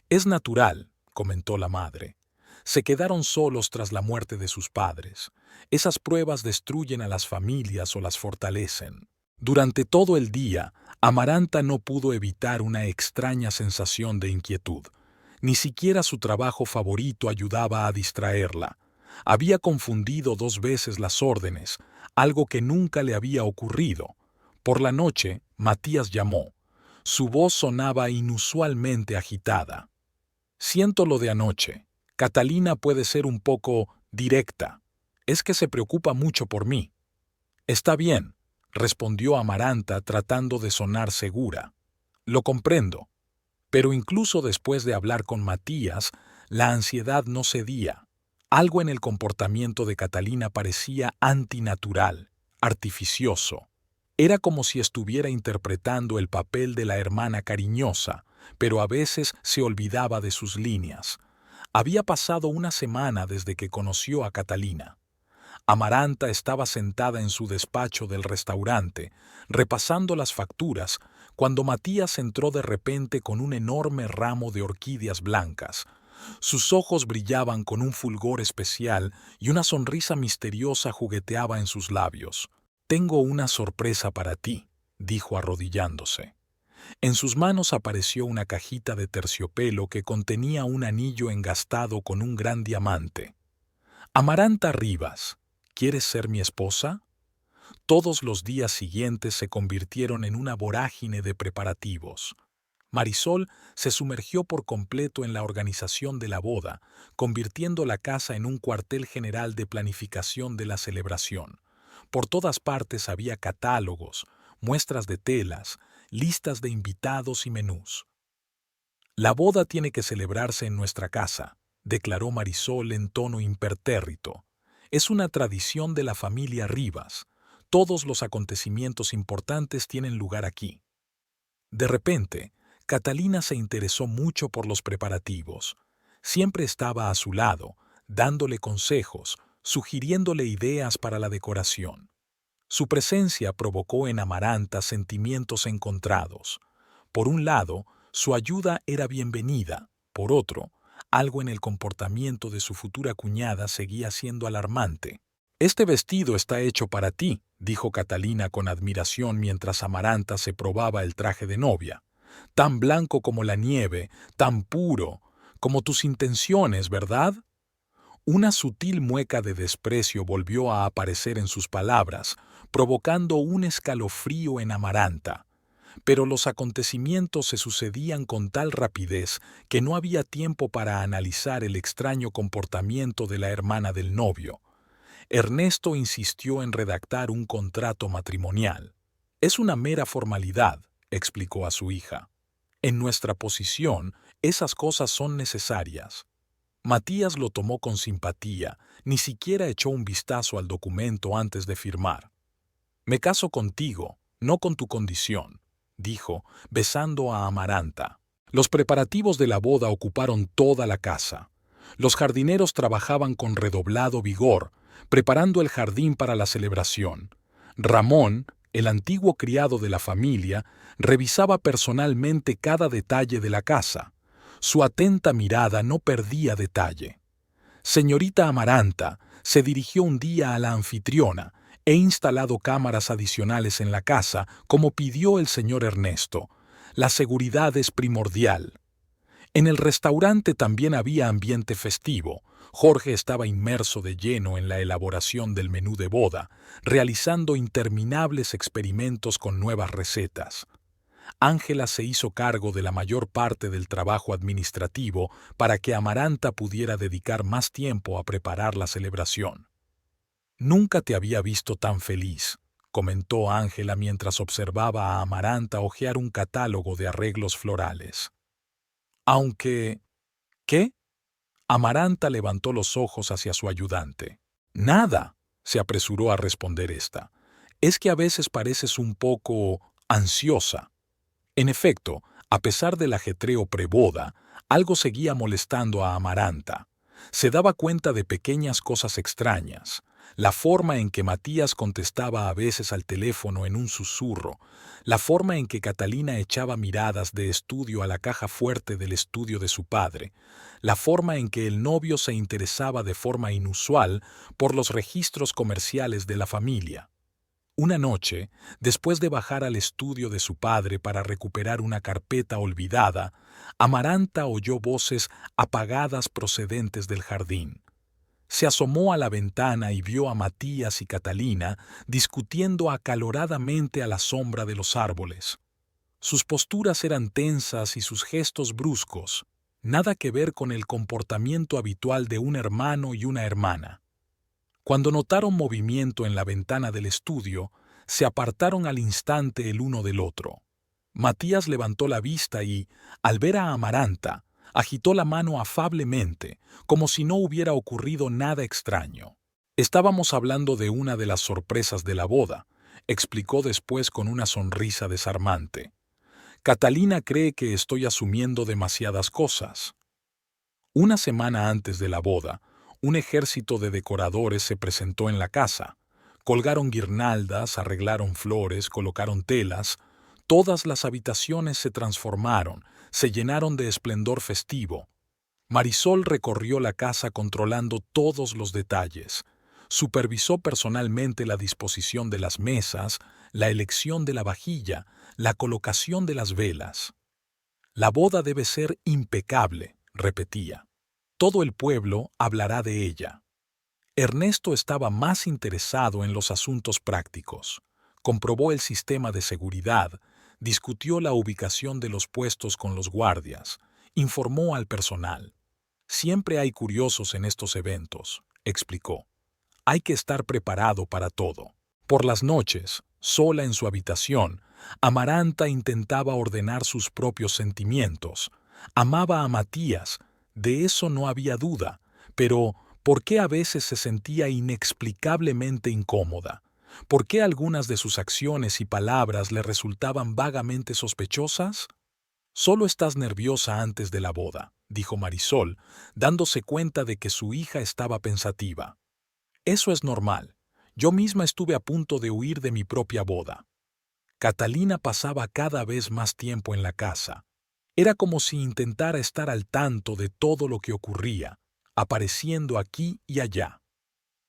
Es natural, comentó la madre. Se quedaron solos tras la muerte de sus padres. Esas pruebas destruyen a las familias o las fortalecen. Durante todo el día, Amaranta no pudo evitar una extraña sensación de inquietud. Ni siquiera su trabajo favorito ayudaba a distraerla. Había confundido 2 veces las órdenes, algo que nunca le había ocurrido. Por la noche, Matías llamó. Su voz sonaba inusualmente agitada. Siento lo de anoche. Catalina puede ser un poco directa. Es que se preocupa mucho por mí. Está bien, respondió Amaranta tratando de sonar segura. Lo comprendo. Pero incluso después de hablar con Matías, la ansiedad no cedía. Algo en el comportamiento de Catalina parecía antinatural, artificioso. Era como si estuviera interpretando el papel de la hermana cariñosa, pero a veces se olvidaba de sus líneas. Había pasado una semana desde que conoció a Catalina. Amaranta estaba sentada en su despacho del restaurante, repasando las facturas, cuando Matías entró de repente con un enorme ramo de orquídeas blancas. Sus ojos brillaban con un fulgor especial y una sonrisa misteriosa jugueteaba en sus labios. «Tengo una sorpresa para ti», dijo arrodillándose. En sus manos apareció una cajita de terciopelo que contenía un anillo engastado con un gran diamante. Amaranta Rivas, ¿quieres ser mi esposa? Todos los días siguientes se convirtieron en una vorágine de preparativos. Marisol se sumergió por completo en la organización de la boda, convirtiendo la casa en un cuartel general de planificación de la celebración. Por todas partes había catálogos, muestras de telas, listas de invitados y menús. La boda tiene que celebrarse en nuestra casa, declaró Marisol en tono impertérrito. Es una tradición de la familia Rivas. Todos los acontecimientos importantes tienen lugar aquí. De repente, Catalina se interesó mucho por los preparativos. Siempre estaba a su lado, dándole consejos, sugiriéndole ideas para la decoración. Su presencia provocó en Amaranta sentimientos encontrados. Por un lado, su ayuda era bienvenida. Por otro, algo en el comportamiento de su futura cuñada seguía siendo alarmante. «Este vestido está hecho para ti», dijo Catalina con admiración mientras Amaranta se probaba el traje de novia. «Tan blanco como la nieve, tan puro, como tus intenciones, ¿verdad?» Una sutil mueca de desprecio volvió a aparecer en sus palabras, provocando un escalofrío en Amaranta. Pero los acontecimientos se sucedían con tal rapidez que no había tiempo para analizar el extraño comportamiento de la hermana del novio. Ernesto insistió en redactar un contrato matrimonial. «Es una mera formalidad», explicó a su hija. «En nuestra posición, esas cosas son necesarias». Matías lo tomó con simpatía, ni siquiera echó un vistazo al documento antes de firmar. «Me caso contigo, no con tu condición», dijo, besando a Amaranta. Los preparativos de la boda ocuparon toda la casa. Los jardineros trabajaban con redoblado vigor, preparando el jardín para la celebración. Ramón, el antiguo criado de la familia, revisaba personalmente cada detalle de la casa. Su atenta mirada no perdía detalle. Señorita Amaranta se dirigió un día a la anfitriona. «He instalado cámaras adicionales en la casa, como pidió el señor Ernesto. La seguridad es primordial». En el restaurante también había ambiente festivo. Jorge estaba inmerso de lleno en la elaboración del menú de boda, realizando interminables experimentos con nuevas recetas. Ángela se hizo cargo de la mayor parte del trabajo administrativo para que Amaranta pudiera dedicar más tiempo a preparar la celebración. «Nunca te había visto tan feliz», comentó Ángela mientras observaba a Amaranta hojear un catálogo de arreglos florales. «Aunque... ¿qué?» Amaranta levantó los ojos hacia su ayudante. «Nada», se apresuró a responder ésta. «Es que a veces pareces un poco ansiosa». En efecto, a pesar del ajetreo preboda, algo seguía molestando a Amaranta. Se daba cuenta de pequeñas cosas extrañas. La forma en que Matías contestaba a veces al teléfono en un susurro, la forma en que Catalina echaba miradas de estudio a la caja fuerte del estudio de su padre, la forma en que el novio se interesaba de forma inusual por los registros comerciales de la familia. Una noche, después de bajar al estudio de su padre para recuperar una carpeta olvidada, Amaranta oyó voces apagadas procedentes del jardín. Se asomó a la ventana y vio a Matías y Catalina discutiendo acaloradamente a la sombra de los árboles. Sus posturas eran tensas y sus gestos bruscos, nada que ver con el comportamiento habitual de un hermano y una hermana. Cuando notaron movimiento en la ventana del estudio, se apartaron al instante el uno del otro. Matías levantó la vista y, al ver a Amaranta, agitó la mano afablemente, como si no hubiera ocurrido nada extraño. «Estábamos hablando de una de las sorpresas de la boda», explicó después con una sonrisa desarmante. «Catalina cree que estoy asumiendo demasiadas cosas». Una semana antes de la boda, un ejército de decoradores se presentó en la casa. Colgaron guirnaldas, arreglaron flores, colocaron telas. Todas las habitaciones se transformaron, se llenaron de esplendor festivo. Marisol recorrió la casa controlando todos los detalles. Supervisó personalmente la disposición de las mesas, la elección de la vajilla, la colocación de las velas. La boda debe ser impecable, repetía. Todo el pueblo hablará de ella. Ernesto estaba más interesado en los asuntos prácticos. Comprobó el sistema de seguridad, discutió la ubicación de los puestos con los guardias, informó al personal. Siempre hay curiosos en estos eventos, explicó. Hay que estar preparado para todo. Por las noches, sola en su habitación, Amaranta intentaba ordenar sus propios sentimientos. Amaba a Matías, de eso no había duda, pero ¿por qué a veces se sentía inexplicablemente incómoda? ¿Por qué algunas de sus acciones y palabras le resultaban vagamente sospechosas? «Solo estás nerviosa antes de la boda», dijo Marisol, dándose cuenta de que su hija estaba pensativa. «Eso es normal. Yo misma estuve a punto de huir de mi propia boda». Catalina pasaba cada vez más tiempo en la casa. Era como si intentara estar al tanto de todo lo que ocurría, apareciendo aquí y allá.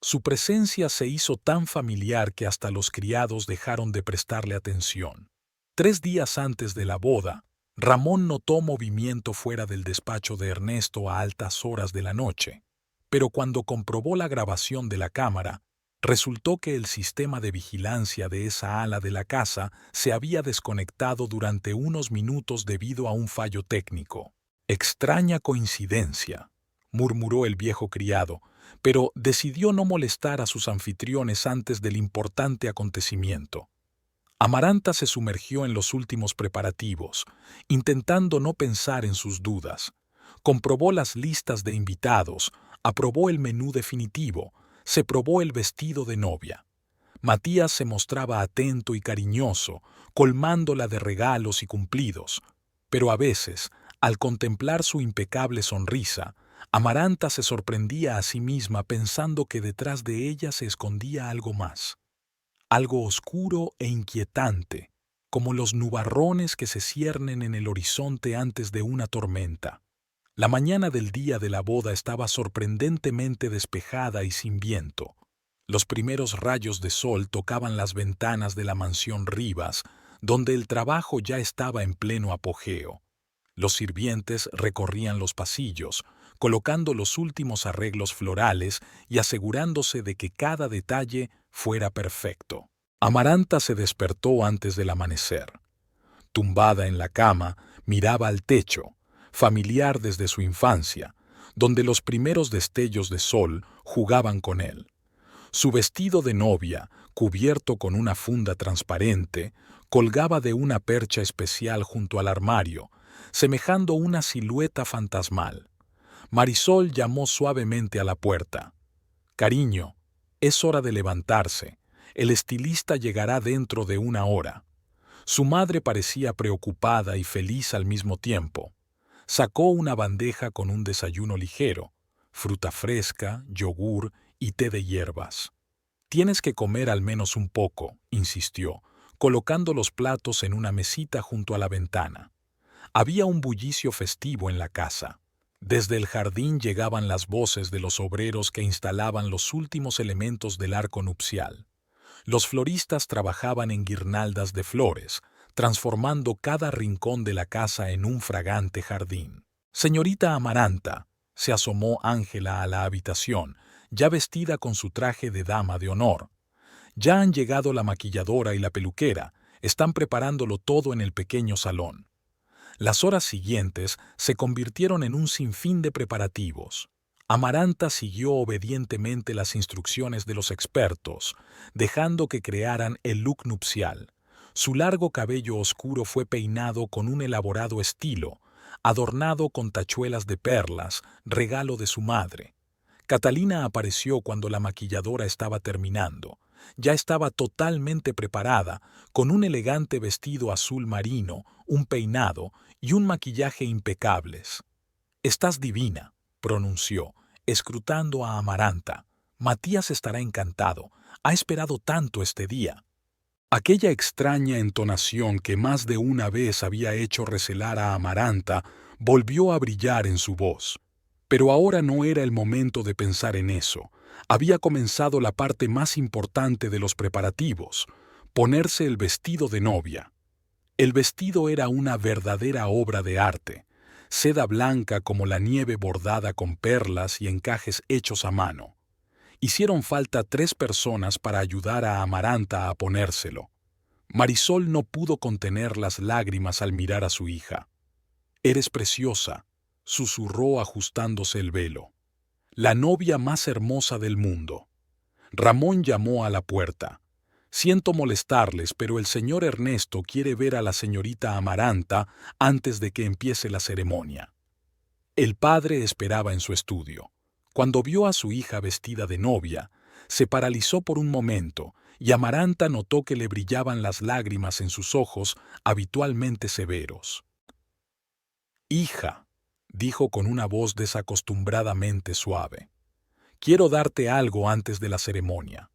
Su presencia se hizo tan familiar que hasta los criados dejaron de prestarle atención. 3 días antes de la boda, Ramón notó movimiento fuera del despacho de Ernesto a altas horas de la noche, pero cuando comprobó la grabación de la cámara, resultó que el sistema de vigilancia de esa ala de la casa se había desconectado durante unos minutos debido a un fallo técnico. «Extraña coincidencia», murmuró el viejo criado, pero decidió no molestar a sus anfitriones antes del importante acontecimiento. Amaranta se sumergió en los últimos preparativos, intentando no pensar en sus dudas. Comprobó las listas de invitados, aprobó el menú definitivo, se probó el vestido de novia. Matías se mostraba atento y cariñoso, colmándola de regalos y cumplidos, pero a veces, al contemplar su impecable sonrisa, Amaranta se sorprendía a sí misma pensando que detrás de ella se escondía algo más. Algo oscuro e inquietante, como los nubarrones que se ciernen en el horizonte antes de una tormenta. La mañana del día de la boda estaba sorprendentemente despejada y sin viento. Los primeros rayos de sol tocaban las ventanas de la mansión Rivas, donde el trabajo ya estaba en pleno apogeo. Los sirvientes recorrían los pasillos, colocando los últimos arreglos florales y asegurándose de que cada detalle fuera perfecto. Amaranta se despertó antes del amanecer. Tumbada en la cama, miraba al techo, familiar desde su infancia, donde los primeros destellos de sol jugaban con él. Su vestido de novia, cubierto con una funda transparente, colgaba de una percha especial junto al armario, semejando una silueta fantasmal. Marisol llamó suavemente a la puerta. «Cariño, es hora de levantarse. El estilista llegará dentro de 1 hora». Su madre parecía preocupada y feliz al mismo tiempo. Sacó una bandeja con un desayuno ligero, fruta fresca, yogur y té de hierbas. «Tienes que comer al menos un poco», insistió, colocando los platos en una mesita junto a la ventana. Había un bullicio festivo en la casa. Desde el jardín llegaban las voces de los obreros que instalaban los últimos elementos del arco nupcial. Los floristas trabajaban en guirnaldas de flores, transformando cada rincón de la casa en un fragante jardín. «Señorita Amaranta», se asomó Ángela a la habitación, ya vestida con su traje de dama de honor. «Ya han llegado la maquilladora y la peluquera, están preparándolo todo en el pequeño salón». Las horas siguientes se convirtieron en un sinfín de preparativos. Amaranta siguió obedientemente las instrucciones de los expertos, dejando que crearan el look nupcial. Su largo cabello oscuro fue peinado con un elaborado estilo, adornado con tachuelas de perlas, regalo de su madre. Catalina apareció cuando la maquilladora estaba terminando. Ya estaba totalmente preparada, con un elegante vestido azul marino, un peinado y un maquillaje impecables. «Estás divina», pronunció, escrutando a Amaranta. «Matías estará encantado. Ha esperado tanto este día». Aquella extraña entonación que más de una vez había hecho recelar a Amaranta volvió a brillar en su voz. Pero ahora no era el momento de pensar en eso. Había comenzado la parte más importante de los preparativos, ponerse el vestido de novia. El vestido era una verdadera obra de arte, seda blanca como la nieve bordada con perlas y encajes hechos a mano. Hicieron falta 3 personas para ayudar a Amaranta a ponérselo. Marisol no pudo contener las lágrimas al mirar a su hija. «Eres preciosa», susurró ajustándose el velo. «La novia más hermosa del mundo». Ramón llamó a la puerta. «Siento molestarles, pero el señor Ernesto quiere ver a la señorita Amaranta antes de que empiece la ceremonia». El padre esperaba en su estudio. Cuando vio a su hija vestida de novia, se paralizó por un momento y Amaranta notó que le brillaban las lágrimas en sus ojos habitualmente severos. «Hija», dijo con una voz desacostumbradamente suave, «quiero darte algo antes de la ceremonia».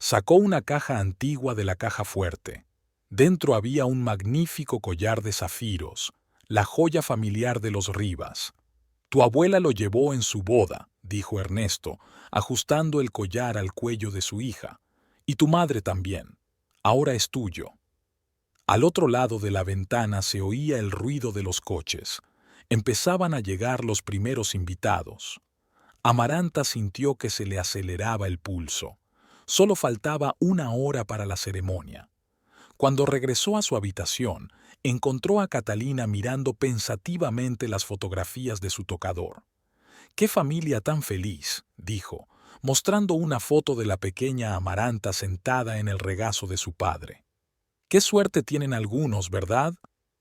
Sacó una caja antigua de la caja fuerte. Dentro había un magnífico collar de zafiros, la joya familiar de los Rivas. «Tu abuela lo llevó en su boda», dijo Ernesto, ajustando el collar al cuello de su hija. «Y tu madre también. Ahora es tuyo». Al otro lado de la ventana se oía el ruido de los coches. Empezaban a llegar los primeros invitados. Amaranta sintió que se le aceleraba el pulso. Solo faltaba 1 hora para la ceremonia. Cuando regresó a su habitación, encontró a Catalina mirando pensativamente las fotografías de su tocador. «¡Qué familia tan feliz!», dijo, mostrando una foto de la pequeña Amaranta sentada en el regazo de su padre. «Qué suerte tienen algunos, ¿verdad?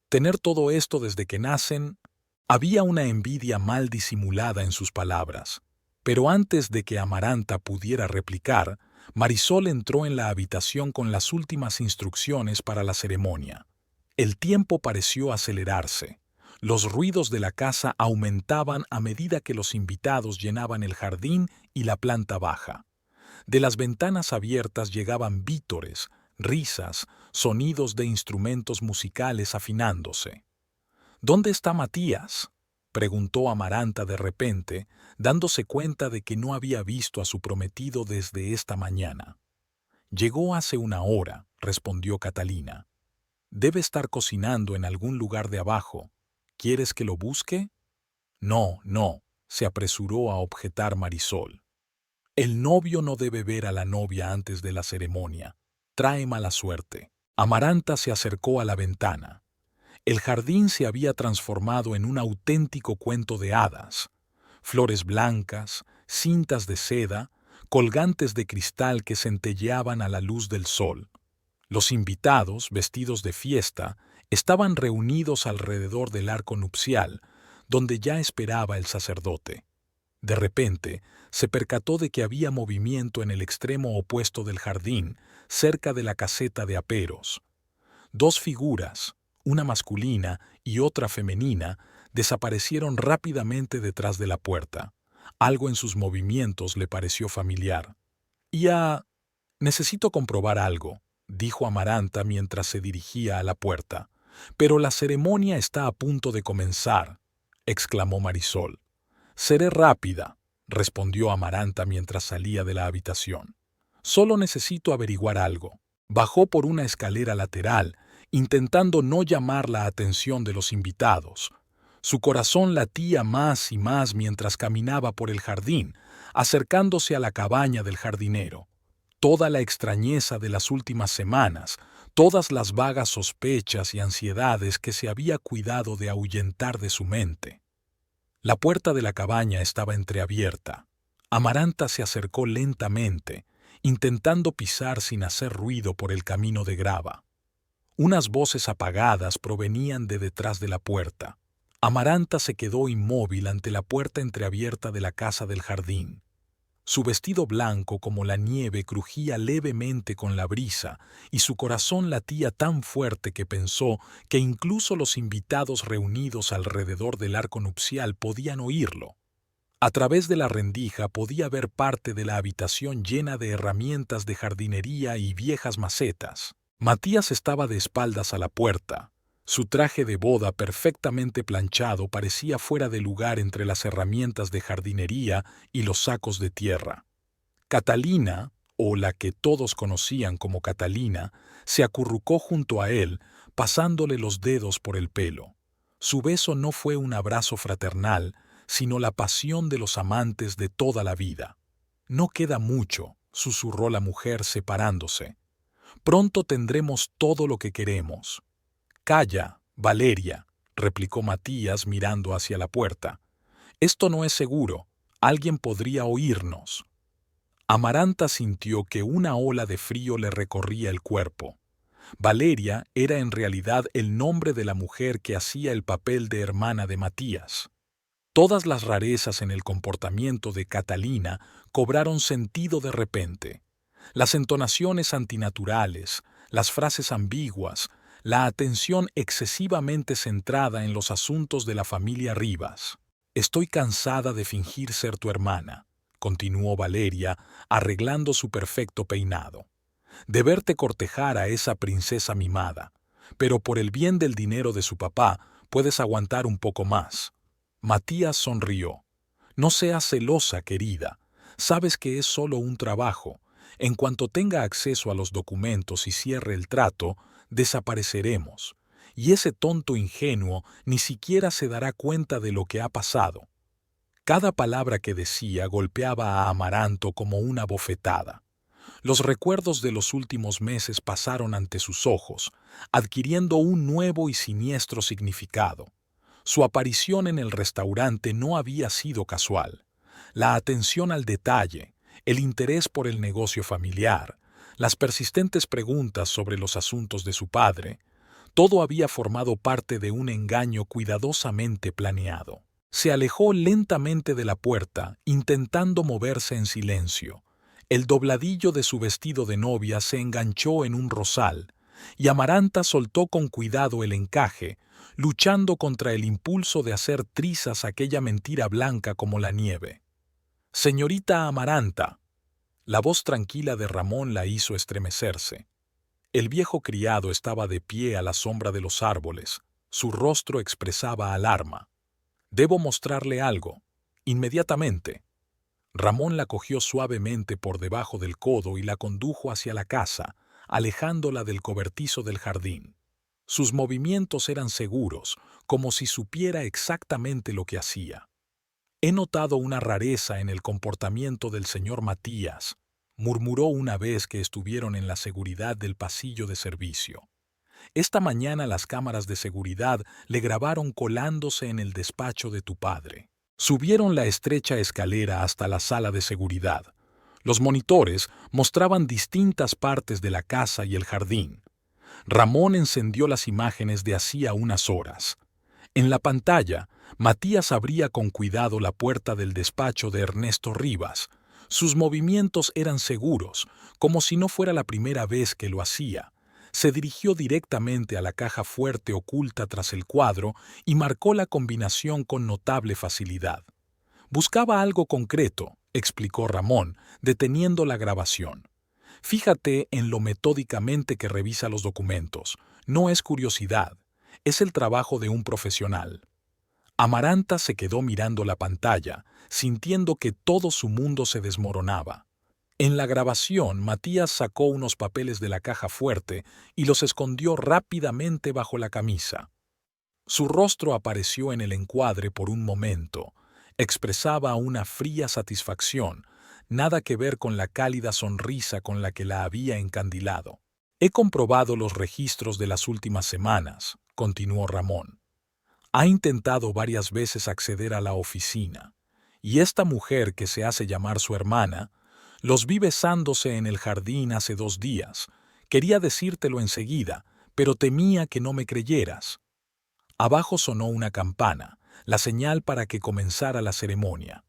Tener todo esto desde que nacen». Había una envidia mal disimulada en sus palabras, pero antes de que Amaranta pudiera replicar, Marisol entró en la habitación con las últimas instrucciones para la ceremonia. El tiempo pareció acelerarse. Los ruidos de la casa aumentaban a medida que los invitados llenaban el jardín y la planta baja. De las ventanas abiertas llegaban vítores, risas, sonidos de instrumentos musicales afinándose. «¿Dónde está Matías?», preguntó Amaranta de repente, dándose cuenta de que no había visto a su prometido desde esta mañana. «Llegó hace 1 hora», respondió Catalina. «Debe estar cocinando en algún lugar de abajo. ¿Quieres que lo busque?» «No, no», se apresuró a objetar Marisol. «El novio no debe ver a la novia antes de la ceremonia. Trae mala suerte». Amaranta se acercó a la ventana. El jardín se había transformado en un auténtico cuento de hadas. Flores blancas, cintas de seda, colgantes de cristal que centelleaban a la luz del sol. Los invitados, vestidos de fiesta, estaban reunidos alrededor del arco nupcial, donde ya esperaba el sacerdote. De repente, se percató de que había movimiento en el extremo opuesto del jardín, cerca de la caseta de aperos. 2 figuras, una masculina y otra femenina, desaparecieron rápidamente detrás de la puerta. Algo en sus movimientos le pareció familiar. «Necesito comprobar algo», dijo Amaranta mientras se dirigía a la puerta. «Pero la ceremonia está a punto de comenzar», exclamó Marisol. «Seré rápida», respondió Amaranta mientras salía de la habitación. «Solo necesito averiguar algo». Bajó por una escalera lateral, intentando no llamar la atención de los invitados. Su corazón latía más y más mientras caminaba por el jardín, acercándose a la cabaña del jardinero. Toda la extrañeza de las últimas semanas, todas las vagas sospechas y ansiedades que se había cuidado de ahuyentar de su mente. La puerta de la cabaña estaba entreabierta. Amaranta se acercó lentamente, intentando pisar sin hacer ruido por el camino de grava. Unas voces apagadas provenían de detrás de la puerta. Amaranta se quedó inmóvil ante la puerta entreabierta de la casa del jardín. Su vestido blanco como la nieve crujía levemente con la brisa y su corazón latía tan fuerte que pensó que incluso los invitados reunidos alrededor del arco nupcial podían oírlo. A través de la rendija podía ver parte de la habitación llena de herramientas de jardinería y viejas macetas. Matías estaba de espaldas a la puerta. Su traje de boda perfectamente planchado parecía fuera de lugar entre las herramientas de jardinería y los sacos de tierra. Catalina, o la que todos conocían como Catalina, se acurrucó junto a él, pasándole los dedos por el pelo. Su beso no fue un abrazo fraternal, sino la pasión de los amantes de toda la vida. «No queda mucho», susurró la mujer separándose. «Pronto tendremos todo lo que queremos». «Calla, Valeria», replicó Matías mirando hacia la puerta. «Esto no es seguro. Alguien podría oírnos». Amaranta sintió que una ola de frío le recorría el cuerpo. Valeria era en realidad el nombre de la mujer que hacía el papel de hermana de Matías. Todas las rarezas en el comportamiento de Catalina cobraron sentido de repente. Las entonaciones antinaturales, las frases ambiguas, la atención excesivamente centrada en los asuntos de la familia Rivas. «Estoy cansada de fingir ser tu hermana», continuó Valeria, arreglando su perfecto peinado. «De verte cortejar a esa princesa mimada. Pero por el bien del dinero de su papá, puedes aguantar un poco más». Matías sonrió. «No seas celosa, querida. Sabes que es solo un trabajo. En cuanto tenga acceso a los documentos y cierre el trato, desapareceremos. Y ese tonto ingenuo ni siquiera se dará cuenta de lo que ha pasado». Cada palabra que decía golpeaba a Amaranto como una bofetada. Los recuerdos de los últimos meses pasaron ante sus ojos, adquiriendo un nuevo y siniestro significado. Su aparición en el restaurante no había sido casual. La atención al detalle, el interés por el negocio familiar, las persistentes preguntas sobre los asuntos de su padre, todo había formado parte de un engaño cuidadosamente planeado. Se alejó lentamente de la puerta, intentando moverse en silencio. El dobladillo de su vestido de novia se enganchó en un rosal, y Amaranta soltó con cuidado el encaje, luchando contra el impulso de hacer trizas aquella mentira blanca como la nieve. «Señorita Amaranta». La voz tranquila de Ramón la hizo estremecerse. El viejo criado estaba de pie a la sombra de los árboles. Su rostro expresaba alarma. «Debo mostrarle algo. Inmediatamente». Ramón la cogió suavemente por debajo del codo y la condujo hacia la casa, alejándola del cobertizo del jardín. Sus movimientos eran seguros, como si supiera exactamente lo que hacía. «He notado una rareza en el comportamiento del señor Matías», murmuró una vez que estuvieron en la seguridad del pasillo de servicio. «Esta mañana las cámaras de seguridad le grabaron colándose en el despacho de tu padre». Subieron la estrecha escalera hasta la sala de seguridad. Los monitores mostraban distintas partes de la casa y el jardín. Ramón encendió las imágenes de hacía unas horas. En la pantalla, Matías abría con cuidado la puerta del despacho de Ernesto Rivas. Sus movimientos eran seguros, como si no fuera la primera vez que lo hacía. Se dirigió directamente a la caja fuerte oculta tras el cuadro y marcó la combinación con notable facilidad. «Buscaba algo concreto», explicó Ramón, deteniendo la grabación. «Fíjate en lo metódicamente que revisa los documentos. No es curiosidad, es el trabajo de un profesional». Amaranta se quedó mirando la pantalla, sintiendo que todo su mundo se desmoronaba. En la grabación, Matías sacó unos papeles de la caja fuerte y los escondió rápidamente bajo la camisa. Su rostro apareció en el encuadre por un momento. Expresaba una fría satisfacción, nada que ver con la cálida sonrisa con la que la había encandilado. «He comprobado los registros de las últimas semanas», continuó Ramón. «Ha intentado varias veces acceder a la oficina, y esta mujer que se hace llamar su hermana los vi besándose en el jardín hace 2 días. Quería decírtelo enseguida, pero temía que no me creyeras». Abajo sonó una campana, la señal para que comenzara la ceremonia.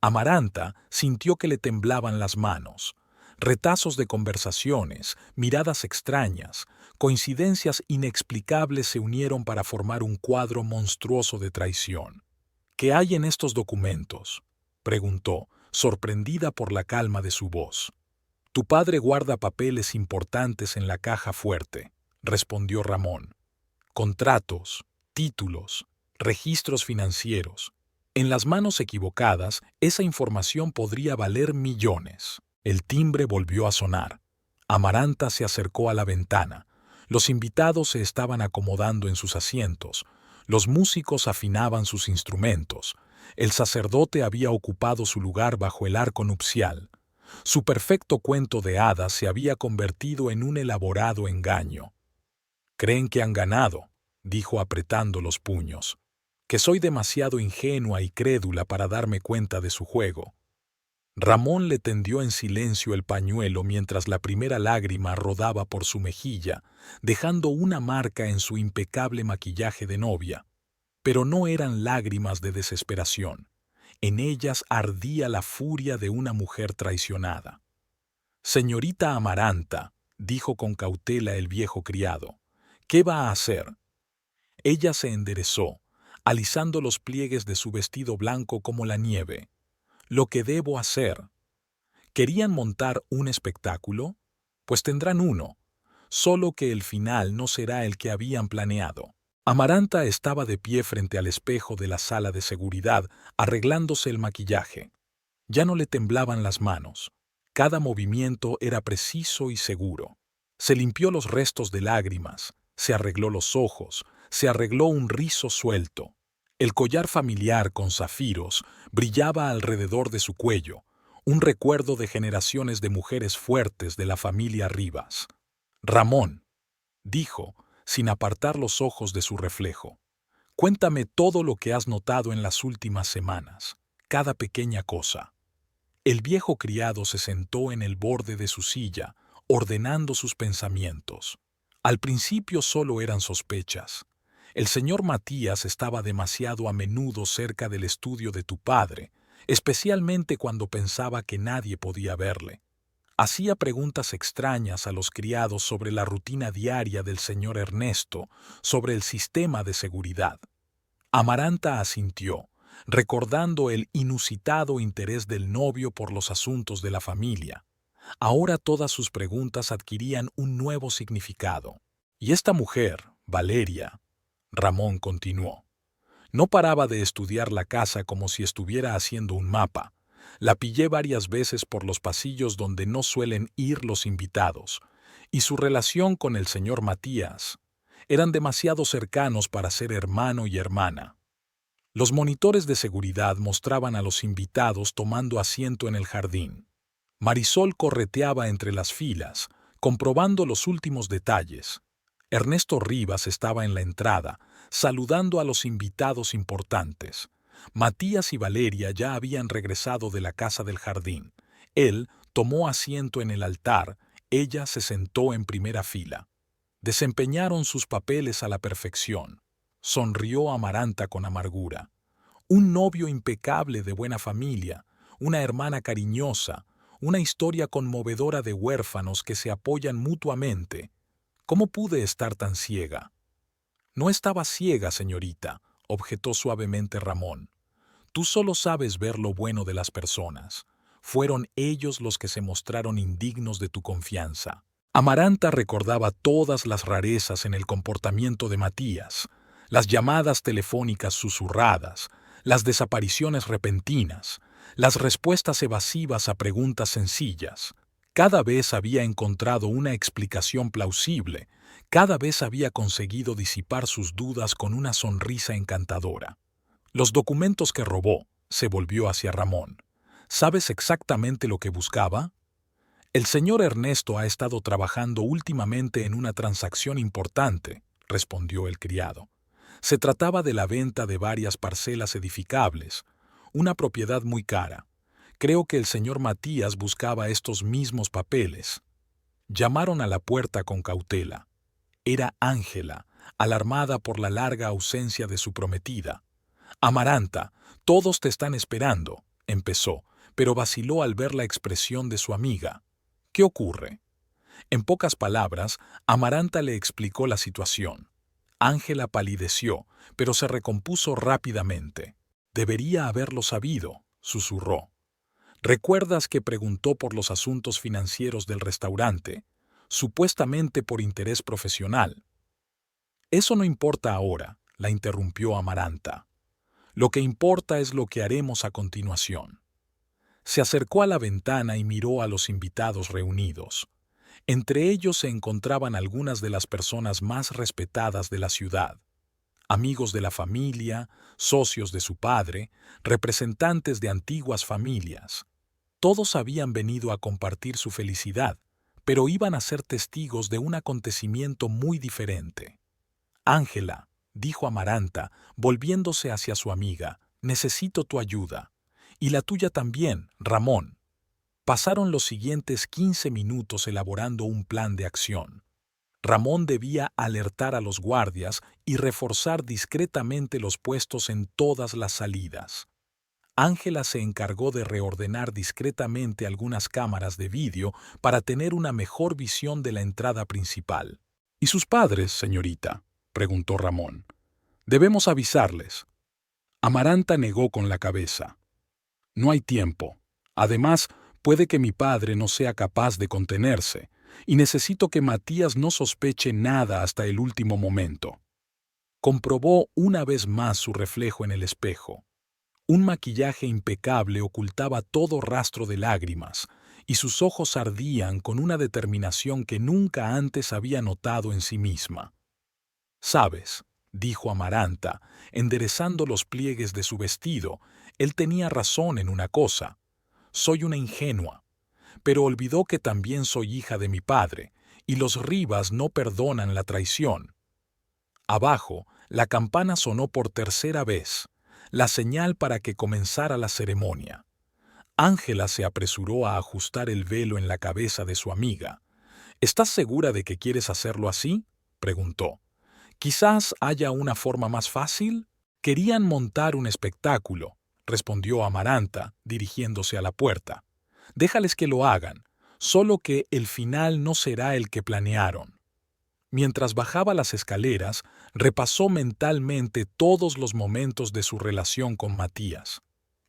Amaranta sintió que le temblaban las manos. Retazos de conversaciones, miradas extrañas, coincidencias inexplicables se unieron para formar un cuadro monstruoso de traición. «¿Qué hay en estos documentos?», preguntó, sorprendida por la calma de su voz. «Tu padre guarda papeles importantes en la caja fuerte», respondió Ramón. «Contratos, títulos, registros financieros. En las manos equivocadas, esa información podría valer millones». El timbre volvió a sonar. Amaranta se acercó a la ventana. Los invitados se estaban acomodando en sus asientos. Los músicos afinaban sus instrumentos. El sacerdote había ocupado su lugar bajo el arco nupcial. Su perfecto cuento de hadas se había convertido en un elaborado engaño. «Creen que han ganado», dijo apretando los puños, «que soy demasiado ingenua y crédula para darme cuenta de su juego». Ramón le tendió en silencio el pañuelo mientras la primera lágrima rodaba por su mejilla, dejando una marca en su impecable maquillaje de novia. Pero no eran lágrimas de desesperación. En ellas ardía la furia de una mujer traicionada. «Señorita Amaranta», dijo con cautela el viejo criado, «¿qué va a hacer?». Ella se enderezó, alisando los pliegues de su vestido blanco como la nieve. «Lo que debo hacer». ¿Querían montar un espectáculo? Pues tendrán uno, solo que el final no será el que habían planeado. Amaranta estaba de pie frente al espejo de la sala de seguridad, arreglándose el maquillaje. Ya no le temblaban las manos. Cada movimiento era preciso y seguro. Se limpió los restos de lágrimas, se arregló los ojos, se arregló un rizo suelto. El collar familiar con zafiros brillaba alrededor de su cuello, un recuerdo de generaciones de mujeres fuertes de la familia Rivas. «Ramón», dijo, sin apartar los ojos de su reflejo, «cuéntame todo lo que has notado en las últimas semanas, cada pequeña cosa». El viejo criado se sentó en el borde de su silla, ordenando sus pensamientos. Al principio solo eran sospechas. El señor Matías estaba demasiado a menudo cerca del estudio de tu padre, especialmente cuando pensaba que nadie podía verle. Hacía preguntas extrañas a los criados sobre la rutina diaria del señor Ernesto, sobre el sistema de seguridad. Amaranta asintió, recordando el inusitado interés del novio por los asuntos de la familia. Ahora todas sus preguntas adquirían un nuevo significado. «Y esta mujer, Valeria», Ramón continuó, «no paraba de estudiar la casa como si estuviera haciendo un mapa. La pillé varias veces por los pasillos donde no suelen ir los invitados, y su relación con el señor Matías eran demasiado cercanos para ser hermano y hermana». Los monitores de seguridad mostraban a los invitados tomando asiento en el jardín. Marisol correteaba entre las filas, comprobando los últimos detalles. Ernesto Rivas estaba en la entrada, saludando a los invitados importantes. Matías y Valeria ya habían regresado de la casa del jardín. Él tomó asiento en el altar, ella se sentó en primera fila. Desempeñaron sus papeles a la perfección. Sonrió Amaranta con amargura. Un novio impecable de buena familia, una hermana cariñosa, una historia conmovedora de huérfanos que se apoyan mutuamente. ¿Cómo pude estar tan ciega? «No estaba ciega, señorita», objetó suavemente Ramón. «Tú solo sabes ver lo bueno de las personas. Fueron ellos los que se mostraron indignos de tu confianza». Amaranta recordaba todas las rarezas en el comportamiento de Matías, las llamadas telefónicas susurradas, las desapariciones repentinas, las respuestas evasivas a preguntas sencillas. Cada vez había encontrado una explicación plausible, cada vez había conseguido disipar sus dudas con una sonrisa encantadora. «Los documentos que robó», se volvió hacia Ramón. «¿Sabes exactamente lo que buscaba?». «El señor Ernesto ha estado trabajando últimamente en una transacción importante», respondió el criado. «Se trataba de la venta de varias parcelas edificables, una propiedad muy cara. Creo que el señor Matías buscaba estos mismos papeles». Llamaron a la puerta con cautela. Era Ángela, alarmada por la larga ausencia de su prometida. «Amaranta, todos te están esperando», empezó, pero vaciló al ver la expresión de su amiga. «¿Qué ocurre?». En pocas palabras, Amaranta le explicó la situación. Ángela palideció, pero se recompuso rápidamente. «Debería haberlo sabido», susurró. «¿Recuerdas que preguntó por los asuntos financieros del restaurante, supuestamente por interés profesional?». «Eso no importa ahora», la interrumpió Amaranta. «Lo que importa es lo que haremos a continuación». Se acercó a la ventana y miró a los invitados reunidos. Entre ellos se encontraban algunas de las personas más respetadas de la ciudad: amigos de la familia, socios de su padre, representantes de antiguas familias. Todos habían venido a compartir su felicidad, pero iban a ser testigos de un acontecimiento muy diferente. Ángela, dijo Amaranta, volviéndose hacia su amiga, necesito tu ayuda. Y la tuya también, Ramón. Pasaron los siguientes 15 minutos elaborando un plan de acción. Ramón debía alertar a los guardias y reforzar discretamente los puestos en todas las salidas. Ángela se encargó de reordenar discretamente algunas cámaras de vídeo para tener una mejor visión de la entrada principal. ¿Y sus padres, señorita?, preguntó Ramón. Debemos avisarles. Amaranta negó con la cabeza. No hay tiempo. Además, puede que mi padre no sea capaz de contenerse, y necesito que Matías no sospeche nada hasta el último momento. Comprobó una vez más su reflejo en el espejo. Un maquillaje impecable ocultaba todo rastro de lágrimas, y sus ojos ardían con una determinación que nunca antes había notado en sí misma. «Sabes», dijo Amaranta, enderezando los pliegues de su vestido, él tenía razón en una cosa. Soy una ingenua. Pero olvidó que también soy hija de mi padre, y los Rivas no perdonan la traición. Abajo, la campana sonó por tercera vez, la señal para que comenzara la ceremonia. Ángela se apresuró a ajustar el velo en la cabeza de su amiga. «¿Estás segura de que quieres hacerlo así?», preguntó. «Quizás haya una forma más fácil». «Querían montar un espectáculo», respondió Amaranta, dirigiéndose a la puerta. «Déjales que lo hagan, solo que el final no será el que planearon». Mientras bajaba las escaleras, repasó mentalmente todos los momentos de su relación con Matías.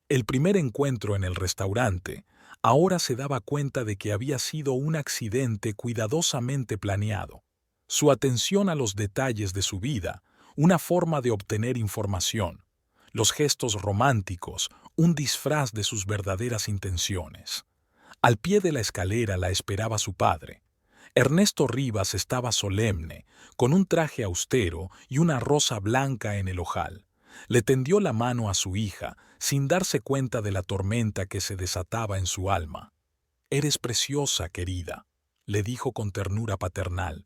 El primer encuentro en el restaurante, ahora se daba cuenta de que había sido un accidente cuidadosamente planeado. Su atención a los detalles de su vida, una forma de obtener información. Los gestos románticos, un disfraz de sus verdaderas intenciones. Al pie de la escalera la esperaba su padre. Ernesto Rivas estaba solemne, con un traje austero y una rosa blanca en el ojal. Le tendió la mano a su hija, sin darse cuenta de la tormenta que se desataba en su alma. «Eres preciosa, querida», le dijo con ternura paternal.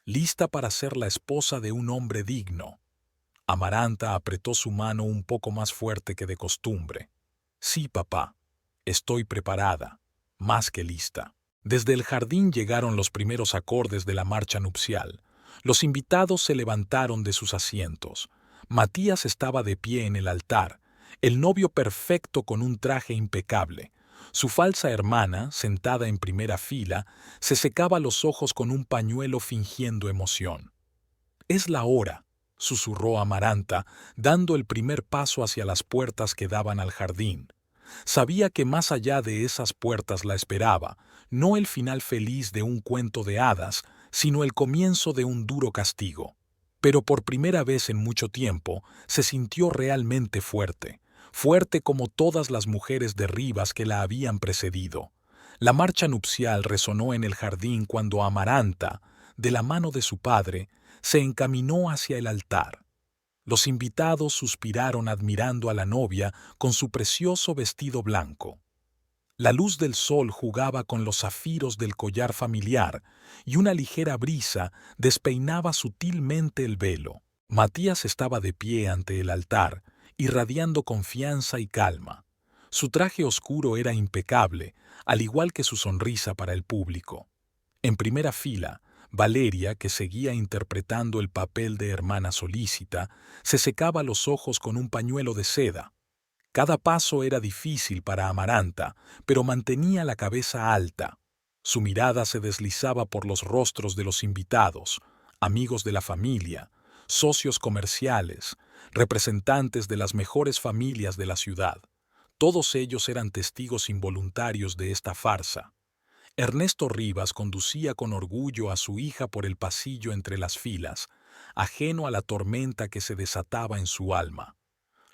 «Lista para ser la esposa de un hombre digno». Amaranta apretó su mano un poco más fuerte que de costumbre. «Sí, papá. Estoy preparada. Más que lista». Desde el jardín llegaron los primeros acordes de la marcha nupcial. Los invitados se levantaron de sus asientos. Matías estaba de pie en el altar, el novio perfecto con un traje impecable. Su falsa hermana, sentada en primera fila, se secaba los ojos con un pañuelo fingiendo emoción. «Es la hora», susurró Amaranta, dando el primer paso hacia las puertas que daban al jardín. Sabía que más allá de esas puertas la esperaba, no el final feliz de un cuento de hadas, sino el comienzo de un duro castigo. Pero por primera vez en mucho tiempo se sintió realmente fuerte, fuerte como todas las mujeres de Rivas que la habían precedido. La marcha nupcial resonó en el jardín cuando Amaranta, de la mano de su padre, se encaminó hacia el altar. Los invitados suspiraron admirando a la novia con su precioso vestido blanco. La luz del sol jugaba con los zafiros del collar familiar y una ligera brisa despeinaba sutilmente el velo. Matías estaba de pie ante el altar, irradiando confianza y calma. Su traje oscuro era impecable, al igual que su sonrisa para el público. En primera fila, Valeria, que seguía interpretando el papel de hermana solícita, se secaba los ojos con un pañuelo de seda. Cada paso era difícil para Amaranta, pero mantenía la cabeza alta. Su mirada se deslizaba por los rostros de los invitados, amigos de la familia, socios comerciales, representantes de las mejores familias de la ciudad. Todos ellos eran testigos involuntarios de esta farsa. Ernesto Rivas conducía con orgullo a su hija por el pasillo entre las filas, ajeno a la tormenta que se desataba en su alma.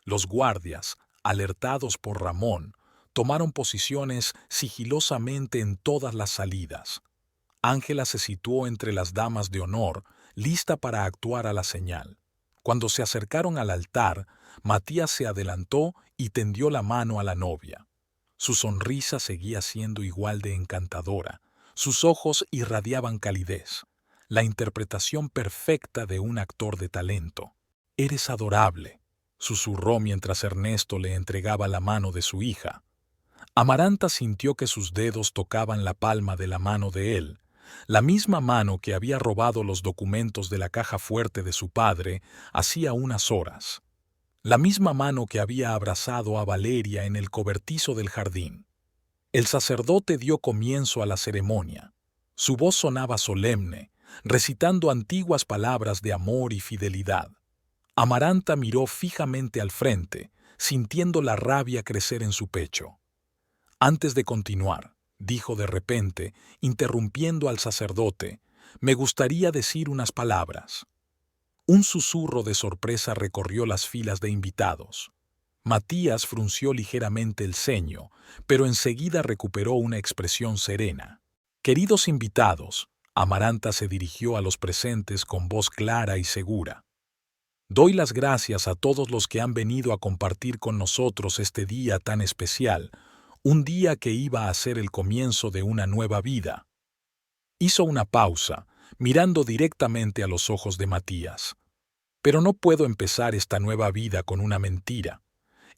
Los guardias, alertados por Ramón, tomaron posiciones sigilosamente en todas las salidas. Ángela se situó entre las damas de honor, lista para actuar a la señal. Cuando se acercaron al altar, Matías se adelantó y tendió la mano a la novia. Su sonrisa seguía siendo igual de encantadora. Sus ojos irradiaban calidez, la interpretación perfecta de un actor de talento. «Eres adorable», susurró mientras Ernesto le entregaba la mano de su hija. Amaranta sintió que sus dedos tocaban la palma de la mano de él, la misma mano que había robado los documentos de la caja fuerte de su padre hacía unas horas. La misma mano que había abrazado a Valeria en el cobertizo del jardín. El sacerdote dio comienzo a la ceremonia. Su voz sonaba solemne, recitando antiguas palabras de amor y fidelidad. Amaranta miró fijamente al frente, sintiendo la rabia crecer en su pecho. Antes de continuar, dijo de repente, interrumpiendo al sacerdote, me gustaría decir unas palabras. Un susurro de sorpresa recorrió las filas de invitados. Matías frunció ligeramente el ceño, pero enseguida recuperó una expresión serena. Queridos invitados, Amaranta se dirigió a los presentes con voz clara y segura. Doy las gracias a todos los que han venido a compartir con nosotros este día tan especial, un día que iba a ser el comienzo de una nueva vida. Hizo una pausa, mirando directamente a los ojos de Matías. Pero no puedo empezar esta nueva vida con una mentira.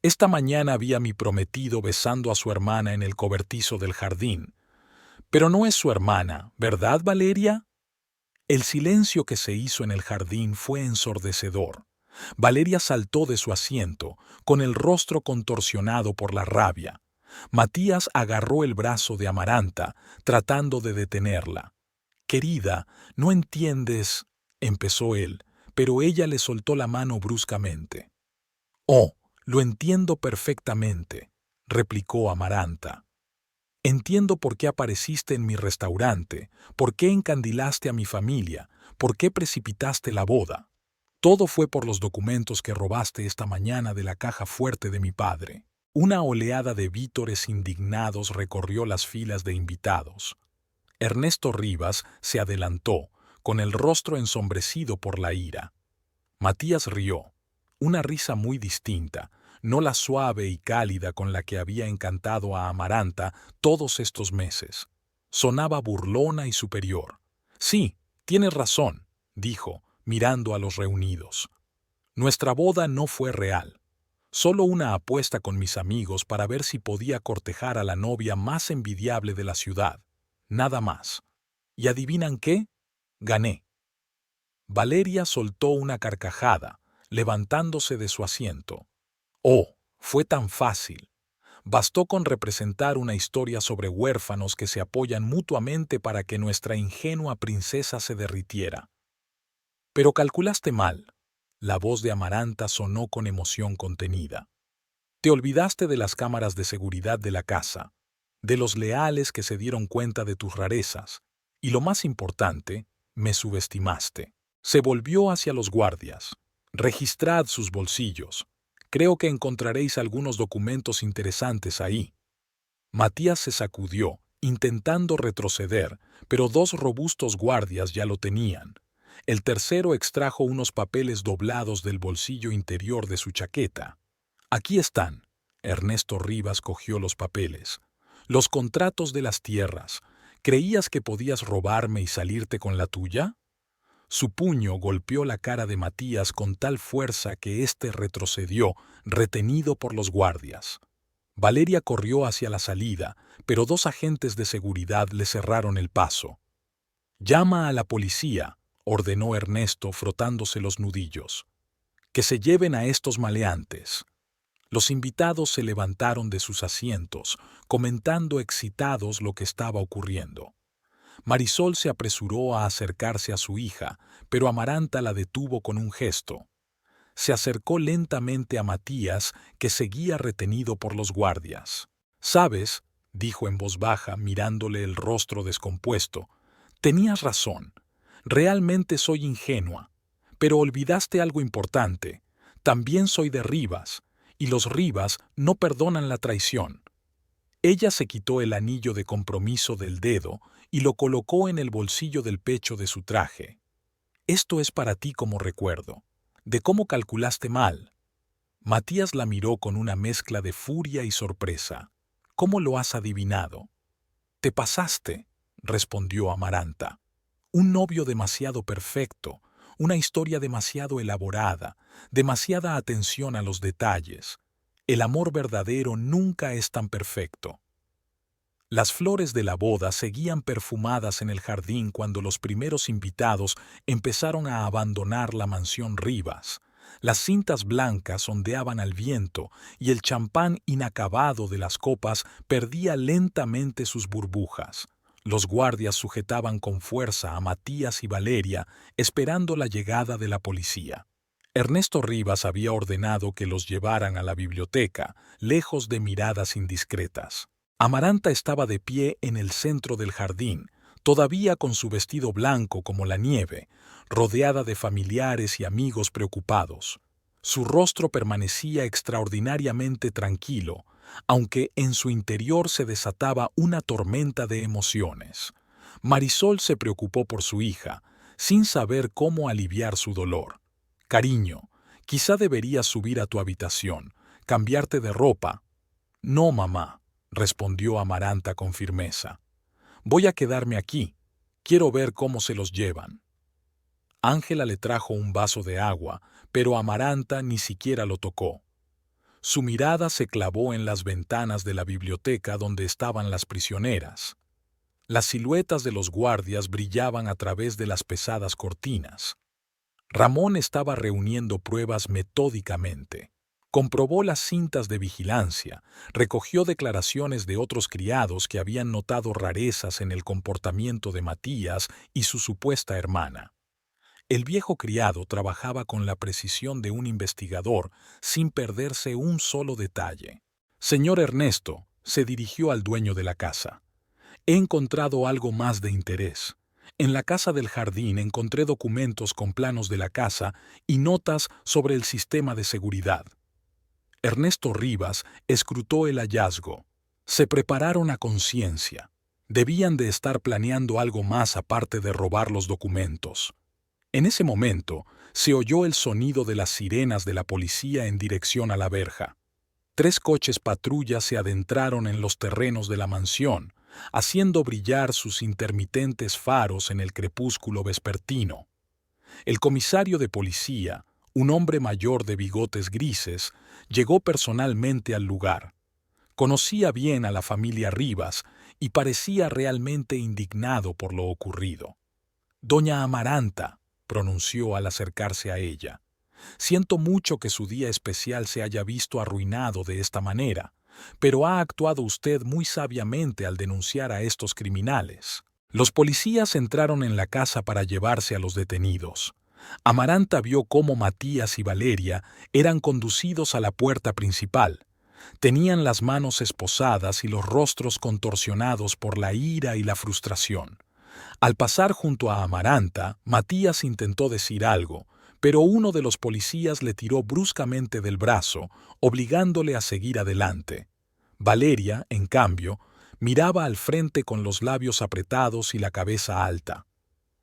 Esta mañana vi a mi prometido besando a su hermana en el cobertizo del jardín. Pero no es su hermana, ¿verdad, Valeria? El silencio que se hizo en el jardín fue ensordecedor. Valeria saltó de su asiento, con el rostro contorsionado por la rabia. Matías agarró el brazo de Amaranta, tratando de detenerla. «Querida, no entiendes», empezó él, pero ella le soltó la mano bruscamente. «Oh, lo entiendo perfectamente», replicó Amaranta. «Entiendo por qué apareciste en mi restaurante, por qué encandilaste a mi familia, por qué precipitaste la boda. Todo fue por los documentos que robaste esta mañana de la caja fuerte de mi padre». Una oleada de vítores indignados recorrió las filas de invitados. Ernesto Rivas se adelantó, con el rostro ensombrecido por la ira. Matías rió, una risa muy distinta, no la suave y cálida con la que había encantado a Amaranta todos estos meses. Sonaba burlona y superior. «Sí, tienes razón», dijo, mirando a los reunidos. «Nuestra boda no fue real. Solo una apuesta con mis amigos para ver si podía cortejar a la novia más envidiable de la ciudad. Nada más. ¿Y adivinan qué? Gané». Valeria soltó una carcajada, levantándose de su asiento. «Oh, fue tan fácil. Bastó con representar una historia sobre huérfanos que se apoyan mutuamente para que nuestra ingenua princesa se derritiera». «Pero calculaste mal». La voz de Amaranta sonó con emoción contenida. «Te olvidaste de las cámaras de seguridad de la casa, de los leales que se dieron cuenta de tus rarezas, y lo más importante, me subestimaste». Se volvió hacia los guardias. «Registrad sus bolsillos. Creo que encontraréis algunos documentos interesantes ahí». Matías se sacudió, intentando retroceder, pero dos robustos guardias ya lo tenían. El tercero extrajo unos papeles doblados del bolsillo interior de su chaqueta. «Aquí están». Ernesto Rivas cogió los papeles. «Los contratos de las tierras. ¿Creías que podías robarme y salirte con la tuya?». Su puño golpeó la cara de Matías con tal fuerza que éste retrocedió, retenido por los guardias. Valeria corrió hacia la salida, pero dos agentes de seguridad le cerraron el paso. «Llama a la policía», ordenó Ernesto frotándose los nudillos. «Que se lleven a estos maleantes». Los invitados se levantaron de sus asientos, comentando excitados lo que estaba ocurriendo. Marisol se apresuró a acercarse a su hija, pero Amaranta la detuvo con un gesto. Se acercó lentamente a Matías, que seguía retenido por los guardias. «¿Sabes?», dijo en voz baja, mirándole el rostro descompuesto. «Tenías razón. Realmente soy ingenua. Pero olvidaste algo importante. También soy de Rivas, y los Rivas no perdonan la traición». Ella se quitó el anillo de compromiso del dedo y lo colocó en el bolsillo del pecho de su traje. Esto es para ti como recuerdo, de cómo calculaste mal. Matías la miró con una mezcla de furia y sorpresa. ¿Cómo lo has adivinado? Te pasaste, respondió Amaranta. Un novio demasiado perfecto, una historia demasiado elaborada, demasiada atención a los detalles. El amor verdadero nunca es tan perfecto. Las flores de la boda seguían perfumadas en el jardín cuando los primeros invitados empezaron a abandonar la mansión Rivas. Las cintas blancas ondeaban al viento y el champán inacabado de las copas perdía lentamente sus burbujas. Los guardias sujetaban con fuerza a Matías y Valeria, esperando la llegada de la policía. Ernesto Rivas había ordenado que los llevaran a la biblioteca, lejos de miradas indiscretas. Amaranta estaba de pie en el centro del jardín, todavía con su vestido blanco como la nieve, rodeada de familiares y amigos preocupados. Su rostro permanecía extraordinariamente tranquilo, aunque en su interior se desataba una tormenta de emociones. Marisol se preocupó por su hija, sin saber cómo aliviar su dolor. «Cariño, quizá deberías subir a tu habitación, cambiarte de ropa». «No, mamá», respondió Amaranta con firmeza. «Voy a quedarme aquí. Quiero ver cómo se los llevan». Ángela le trajo un vaso de agua, pero Amaranta ni siquiera lo tocó. Su mirada se clavó en las ventanas de la biblioteca donde estaban las prisioneras. Las siluetas de los guardias brillaban a través de las pesadas cortinas. Ramón estaba reuniendo pruebas metódicamente. Comprobó las cintas de vigilancia, recogió declaraciones de otros criados que habían notado rarezas en el comportamiento de Matías y su supuesta hermana. El viejo criado trabajaba con la precisión de un investigador, sin perderse un solo detalle. «Señor Ernesto», se dirigió al dueño de la casa, «he encontrado algo más de interés. En la casa del jardín encontré documentos con planos de la casa y notas sobre el sistema de seguridad». Ernesto Rivas escrutó el hallazgo. Se prepararon a conciencia. Debían de estar planeando algo más aparte de robar los documentos. En ese momento se oyó el sonido de las sirenas de la policía en dirección a la verja. 3 coches patrulla se adentraron en los terrenos de la mansión, haciendo brillar sus intermitentes faros en el crepúsculo vespertino. El comisario de policía, un hombre mayor de bigotes grises, llegó personalmente al lugar. Conocía bien a la familia Rivas y parecía realmente indignado por lo ocurrido. «Doña Amaranta», pronunció al acercarse a ella, «siento mucho que su día especial se haya visto arruinado de esta manera, pero ha actuado usted muy sabiamente al denunciar a estos criminales». Los policías entraron en la casa para llevarse a los detenidos. Amaranta vio cómo Matías y Valeria eran conducidos a la puerta principal. Tenían las manos esposadas y los rostros contorsionados por la ira y la frustración. Al pasar junto a Amaranta, Matías intentó decir algo, pero uno de los policías le tiró bruscamente del brazo, obligándole a seguir adelante. Valeria, en cambio, miraba al frente con los labios apretados y la cabeza alta.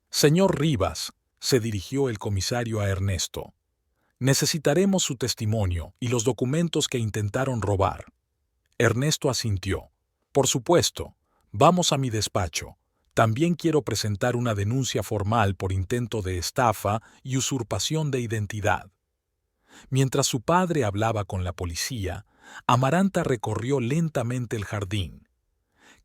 «Señor Rivas», se dirigió el comisario a Ernesto, «necesitaremos su testimonio y los documentos que intentaron robar». Ernesto asintió. «Por supuesto, vamos a mi despacho. También quiero presentar una denuncia formal por intento de estafa y usurpación de identidad». Mientras su padre hablaba con la policía, Amaranta recorrió lentamente el jardín.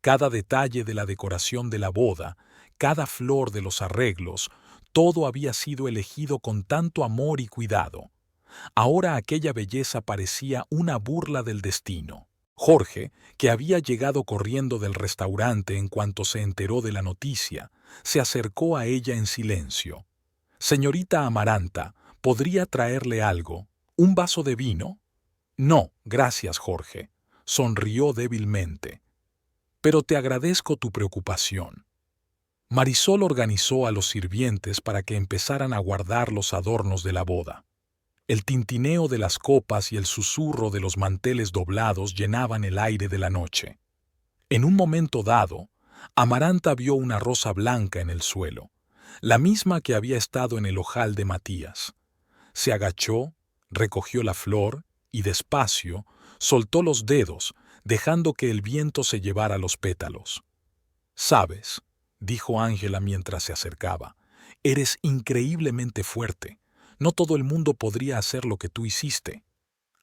Cada detalle de la decoración de la boda, cada flor de los arreglos, todo había sido elegido con tanto amor y cuidado. Ahora aquella belleza parecía una burla del destino. Jorge, que había llegado corriendo del restaurante en cuanto se enteró de la noticia, se acercó a ella en silencio. «Señorita Amaranta, ¿podría traerle algo? ¿Un vaso de vino?» «No, gracias, Jorge», sonrió débilmente. «Pero te agradezco tu preocupación». Marisol organizó a los sirvientes para que empezaran a guardar los adornos de la boda. El tintineo de las copas y el susurro de los manteles doblados llenaban el aire de la noche. En un momento dado, Amaranta vio una rosa blanca en el suelo, la misma que había estado en el ojal de Matías. Se agachó, recogió la flor y despacio soltó los dedos, dejando que el viento se llevara los pétalos. «Sabes», dijo Ángela mientras se acercaba, «eres increíblemente fuerte. No todo el mundo podría hacer lo que tú hiciste».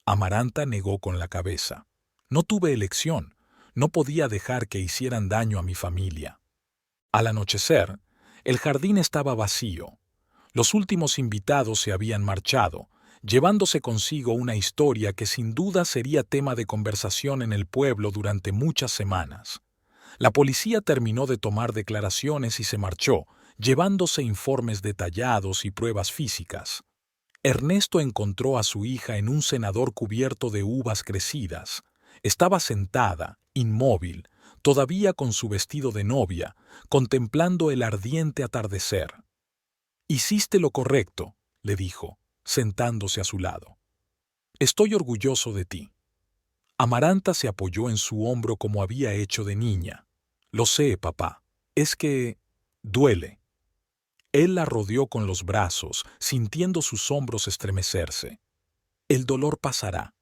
Amaranta negó con la cabeza. «No tuve elección. No podía dejar que hicieran daño a mi familia». Al anochecer, el jardín estaba vacío. Los últimos invitados se habían marchado, llevándose consigo una historia que sin duda sería tema de conversación en el pueblo durante muchas semanas. La policía terminó de tomar declaraciones y se marchó, llevándose informes detallados y pruebas físicas. Ernesto encontró a su hija en un cenador cubierto de uvas crecidas. Estaba sentada, inmóvil, todavía con su vestido de novia, contemplando el ardiente atardecer. «Hiciste lo correcto», le dijo, sentándose a su lado. «Estoy orgulloso de ti». Amaranta se apoyó en su hombro como había hecho de niña. «Lo sé, papá. Es que duele». Él la rodeó con los brazos, sintiendo sus hombros estremecerse. «El dolor pasará,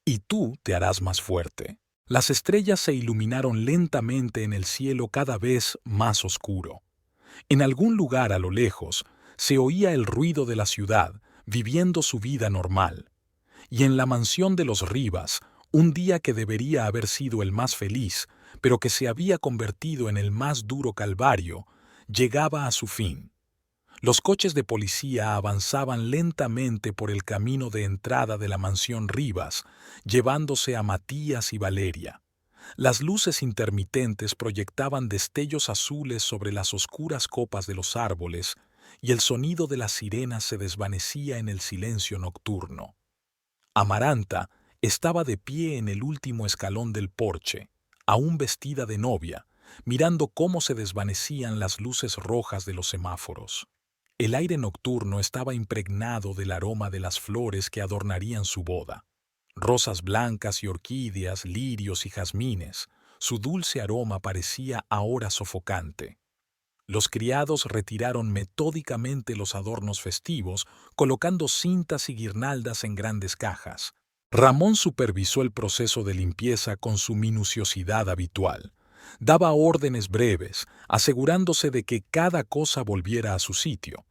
y tú te harás más fuerte». Las estrellas se iluminaron lentamente en el cielo cada vez más oscuro. En algún lugar a lo lejos se oía el ruido de la ciudad, viviendo su vida normal. Y en la mansión de los Rivas, un día que debería haber sido el más feliz, pero que se había convertido en el más duro calvario, llegaba a su fin. Los coches de policía avanzaban lentamente por el camino de entrada de la mansión Rivas, llevándose a Matías y Valeria. Las luces intermitentes proyectaban destellos azules sobre las oscuras copas de los árboles, y el sonido de las sirenas se desvanecía en el silencio nocturno. Amaranta estaba de pie en el último escalón del porche, aún vestida de novia, mirando cómo se desvanecían las luces rojas de los semáforos. El aire nocturno estaba impregnado del aroma de las flores que adornarían su boda. Rosas blancas y orquídeas, lirios y jazmines. Su dulce aroma parecía ahora sofocante. Los criados retiraron metódicamente los adornos festivos, colocando cintas y guirnaldas en grandes cajas. Ramón supervisó el proceso de limpieza con su minuciosidad habitual. Daba órdenes breves, asegurándose de que cada cosa volviera a su sitio.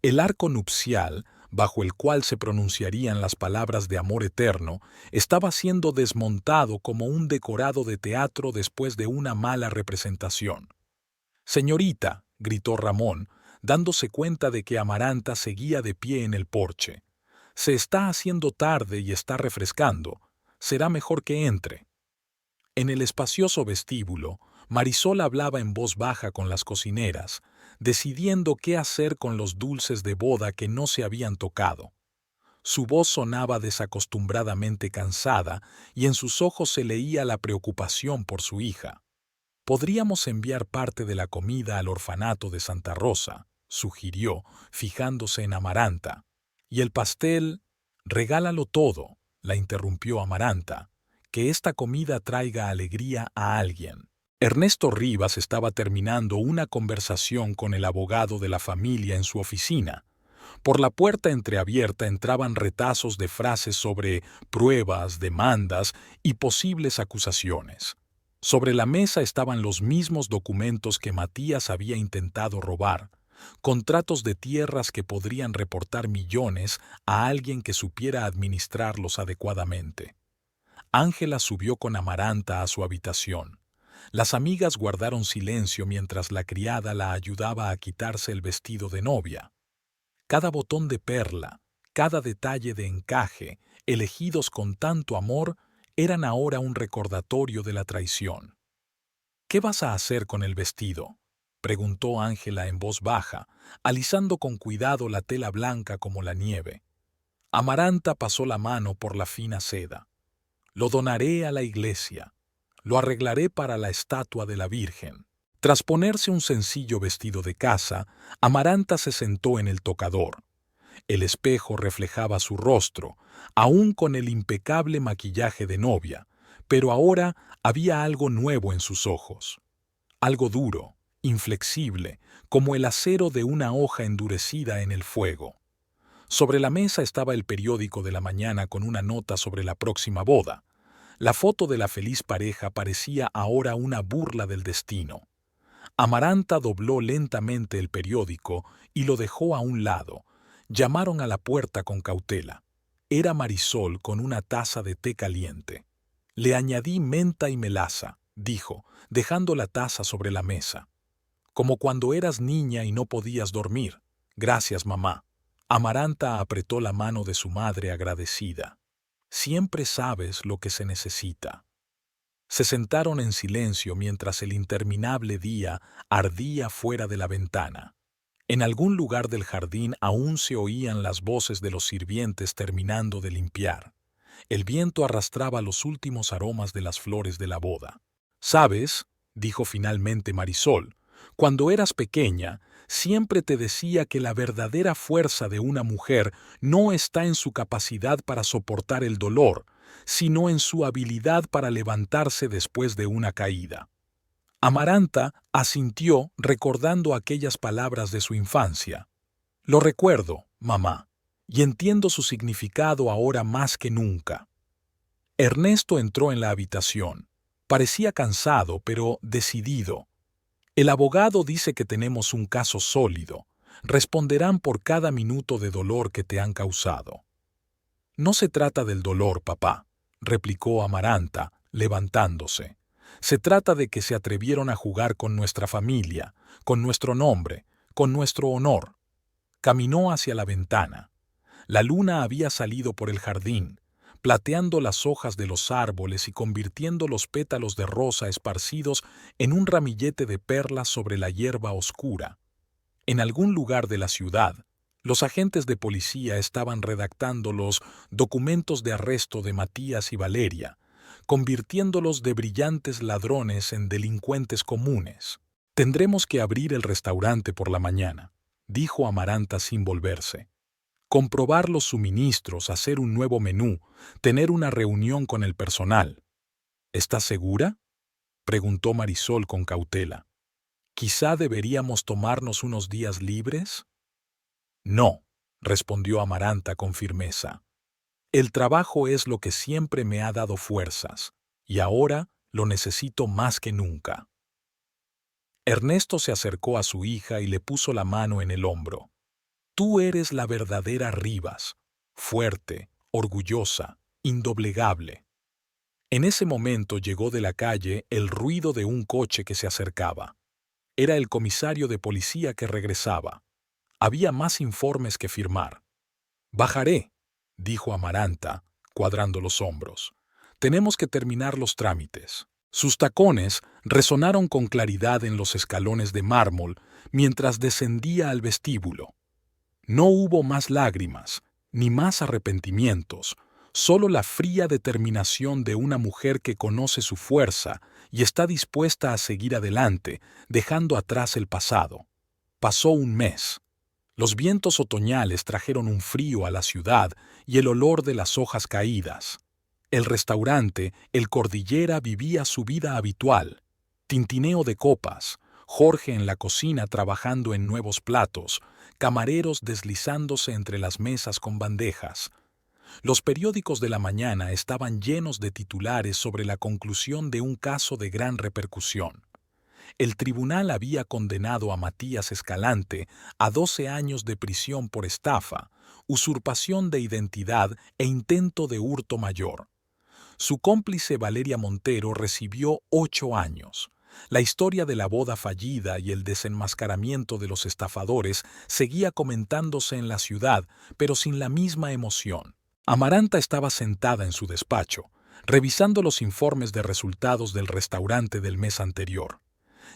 El arco nupcial, bajo el cual se pronunciarían las palabras de amor eterno, estaba siendo desmontado como un decorado de teatro después de una mala representación. «Señorita», gritó Ramón, dándose cuenta de que Amaranta seguía de pie en el porche. «Se está haciendo tarde y está refrescando. Será mejor que entre». En el espacioso vestíbulo, Marisol hablaba en voz baja con las cocineras, decidiendo qué hacer con los dulces de boda que no se habían tocado. Su voz sonaba desacostumbradamente cansada y en sus ojos se leía la preocupación por su hija. «Podríamos enviar parte de la comida al orfanato de Santa Rosa», sugirió, fijándose en Amaranta. «Y el pastel, regálalo todo», la interrumpió Amaranta. «Que esta comida traiga alegría a alguien». Ernesto Rivas estaba terminando una conversación con el abogado de la familia en su oficina. Por la puerta entreabierta entraban retazos de frases sobre pruebas, demandas y posibles acusaciones. Sobre la mesa estaban los mismos documentos que Matías había intentado robar, contratos de tierras que podrían reportar millones a alguien que supiera administrarlos adecuadamente. Ángela subió con Amaranta a su habitación. Las amigas guardaron silencio mientras la criada la ayudaba a quitarse el vestido de novia. Cada botón de perla, cada detalle de encaje, elegidos con tanto amor, eran ahora un recordatorio de la traición. «¿Qué vas a hacer con el vestido?», preguntó Ángela en voz baja, alisando con cuidado la tela blanca como la nieve. Amaranta pasó la mano por la fina seda. «Lo donaré a la iglesia. Lo arreglaré para la estatua de la Virgen». Tras ponerse un sencillo vestido de casa, Amaranta se sentó en el tocador. El espejo reflejaba su rostro, aún con el impecable maquillaje de novia, pero ahora había algo nuevo en sus ojos. Algo duro, inflexible, como el acero de una hoja endurecida en el fuego. Sobre la mesa estaba el periódico de la mañana con una nota sobre la próxima boda. La foto de la feliz pareja parecía ahora una burla del destino. Amaranta dobló lentamente el periódico y lo dejó a un lado. Llamaron a la puerta con cautela. Era Marisol con una taza de té caliente. Le añadí menta y melaza, dijo, dejando la taza sobre la mesa. Como cuando eras niña y no podías dormir. Gracias, mamá. Amaranta apretó la mano de su madre agradecida. Siempre sabes lo que se necesita. Se sentaron en silencio mientras el interminable día ardía fuera de la ventana. En algún lugar del jardín aún se oían las voces de los sirvientes terminando de limpiar. El viento arrastraba los últimos aromas de las flores de la boda. «¿Sabes?», dijo finalmente Marisol, «cuando eras pequeña, siempre te decía que la verdadera fuerza de una mujer no está en su capacidad para soportar el dolor, sino en su habilidad para levantarse después de una caída». Amaranta asintió recordando aquellas palabras de su infancia. «Lo recuerdo, mamá, y entiendo su significado ahora más que nunca». Ernesto entró en la habitación. Parecía cansado, pero decidido. «El abogado dice que tenemos un caso sólido. Responderán por cada minuto de dolor que te han causado». «No se trata del dolor, papá», replicó Amaranta, levantándose. «Se trata de que se atrevieron a jugar con nuestra familia, con nuestro nombre, con nuestro honor». Caminó hacia la ventana. La luna había salido por el jardín, plateando las hojas de los árboles y convirtiendo los pétalos de rosa esparcidos en un ramillete de perlas sobre la hierba oscura. En algún lugar de la ciudad, los agentes de policía estaban redactando los documentos de arresto de Matías y Valeria, convirtiéndolos de brillantes ladrones en delincuentes comunes. «Tendremos que abrir el restaurante por la mañana», dijo Amaranta sin volverse. «Comprobar los suministros, hacer un nuevo menú, tener una reunión con el personal». «¿Estás segura?», preguntó Marisol con cautela. «¿Quizá deberíamos tomarnos unos días libres?» «No», respondió Amaranta con firmeza. «El trabajo es lo que siempre me ha dado fuerzas, y ahora lo necesito más que nunca». Ernesto se acercó a su hija y le puso la mano en el hombro. «Tú eres la verdadera Rivas, fuerte, orgullosa, indoblegable». En ese momento llegó de la calle el ruido de un coche que se acercaba. Era el comisario de policía que regresaba. Había más informes que firmar. «Bajaré», dijo Amaranta, cuadrando los hombros. «Tenemos que terminar los trámites». Sus tacones resonaron con claridad en los escalones de mármol mientras descendía al vestíbulo. No hubo más lágrimas, ni más arrepentimientos, solo la fría determinación de una mujer que conoce su fuerza y está dispuesta a seguir adelante, dejando atrás el pasado. Pasó un mes. Los vientos otoñales trajeron un frío a la ciudad y el olor de las hojas caídas. El restaurante, el Cordillera, vivía su vida habitual. Tintineo de copas, Jorge en la cocina trabajando en nuevos platos, camareros deslizándose entre las mesas con bandejas. Los periódicos de la mañana estaban llenos de titulares sobre la conclusión de un caso de gran repercusión. El tribunal había condenado a Matías Escalante a 12 años de prisión por estafa, usurpación de identidad e intento de hurto mayor. Su cómplice Valeria Montero recibió 8 años. La historia de la boda fallida y el desenmascaramiento de los estafadores seguía comentándose en la ciudad, pero sin la misma emoción. Amaranta estaba sentada en su despacho, revisando los informes de resultados del restaurante del mes anterior.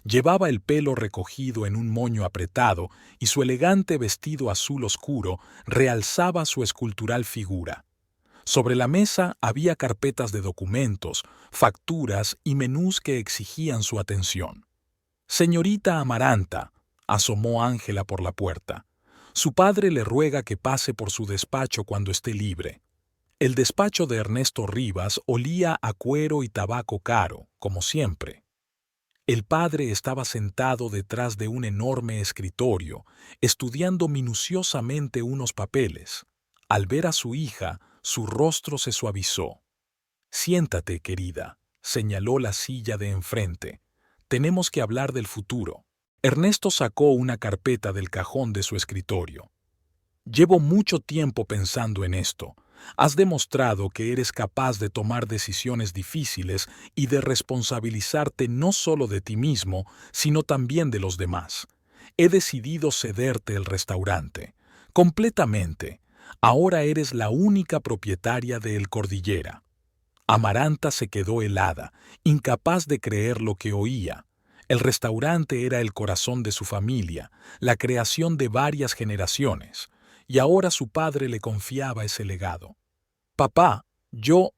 Llevaba el pelo recogido en un moño apretado y su elegante vestido azul oscuro realzaba su escultural figura. Sobre la mesa había carpetas de documentos, facturas y menús que exigían su atención. «Señorita Amaranta», asomó Ángela por la puerta. «Su padre le ruega que pase por su despacho cuando esté libre». El despacho de Ernesto Rivas olía a cuero y tabaco caro, como siempre. El padre estaba sentado detrás de un enorme escritorio, estudiando minuciosamente unos papeles. Al ver a su hija, su rostro se suavizó. «Siéntate, querida», señaló la silla de enfrente. «Tenemos que hablar del futuro». Ernesto sacó una carpeta del cajón de su escritorio. «Llevo mucho tiempo pensando en esto. Has demostrado que eres capaz de tomar decisiones difíciles y de responsabilizarte no solo de ti mismo, sino también de los demás. He decidido cederte el restaurante. Completamente. Ahora eres la única propietaria de El Cordillera». Amaranta se quedó helada, incapaz de creer lo que oía. El restaurante era el corazón de su familia, la creación de varias generaciones, y ahora su padre le confiaba ese legado. «Papá, yo…»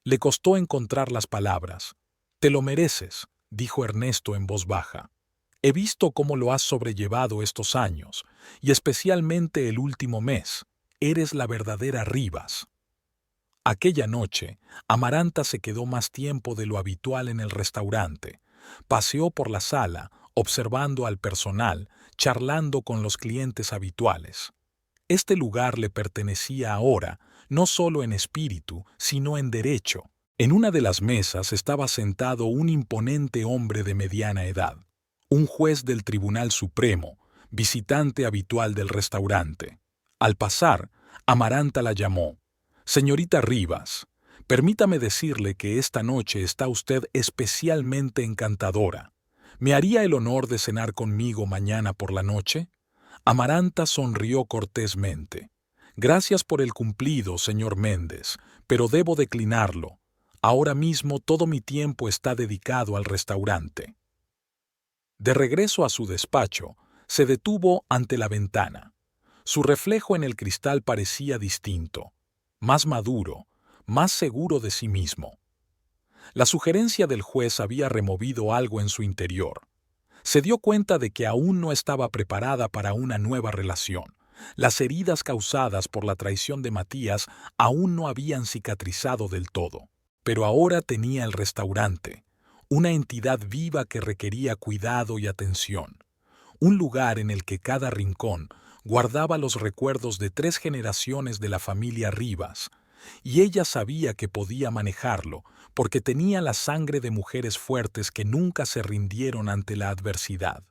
Le costó encontrar las palabras. «Te lo mereces», dijo Ernesto en voz baja. «He visto cómo lo has sobrellevado estos años, y especialmente el último mes. Eres la verdadera Rivas». Aquella noche, Amaranta se quedó más tiempo de lo habitual en el restaurante. Paseó por la sala, observando al personal, charlando con los clientes habituales. Este lugar le pertenecía ahora, no solo en espíritu, sino en derecho. En una de las mesas estaba sentado un imponente hombre de mediana edad, un juez del Tribunal Supremo, visitante habitual del restaurante. Al pasar, Amaranta la llamó. «Señorita Rivas, permítame decirle que esta noche está usted especialmente encantadora. ¿Me haría el honor de cenar conmigo mañana por la noche?» Amaranta sonrió cortésmente. «Gracias por el cumplido, señor Méndez, pero debo declinarlo. Ahora mismo todo mi tiempo está dedicado al restaurante». De regreso a su despacho, se detuvo ante la ventana. Su reflejo en el cristal parecía distinto, más maduro, más seguro de sí mismo. La sugerencia del juez había removido algo en su interior. Se dio cuenta de que aún no estaba preparada para una nueva relación. Las heridas causadas por la traición de Matías aún no habían cicatrizado del todo. Pero ahora tenía el restaurante, una entidad viva que requería cuidado y atención. Un lugar en el que cada rincón guardaba los recuerdos de 3 generaciones de la familia Rivas, y ella sabía que podía manejarlo porque tenía la sangre de mujeres fuertes que nunca se rindieron ante la adversidad.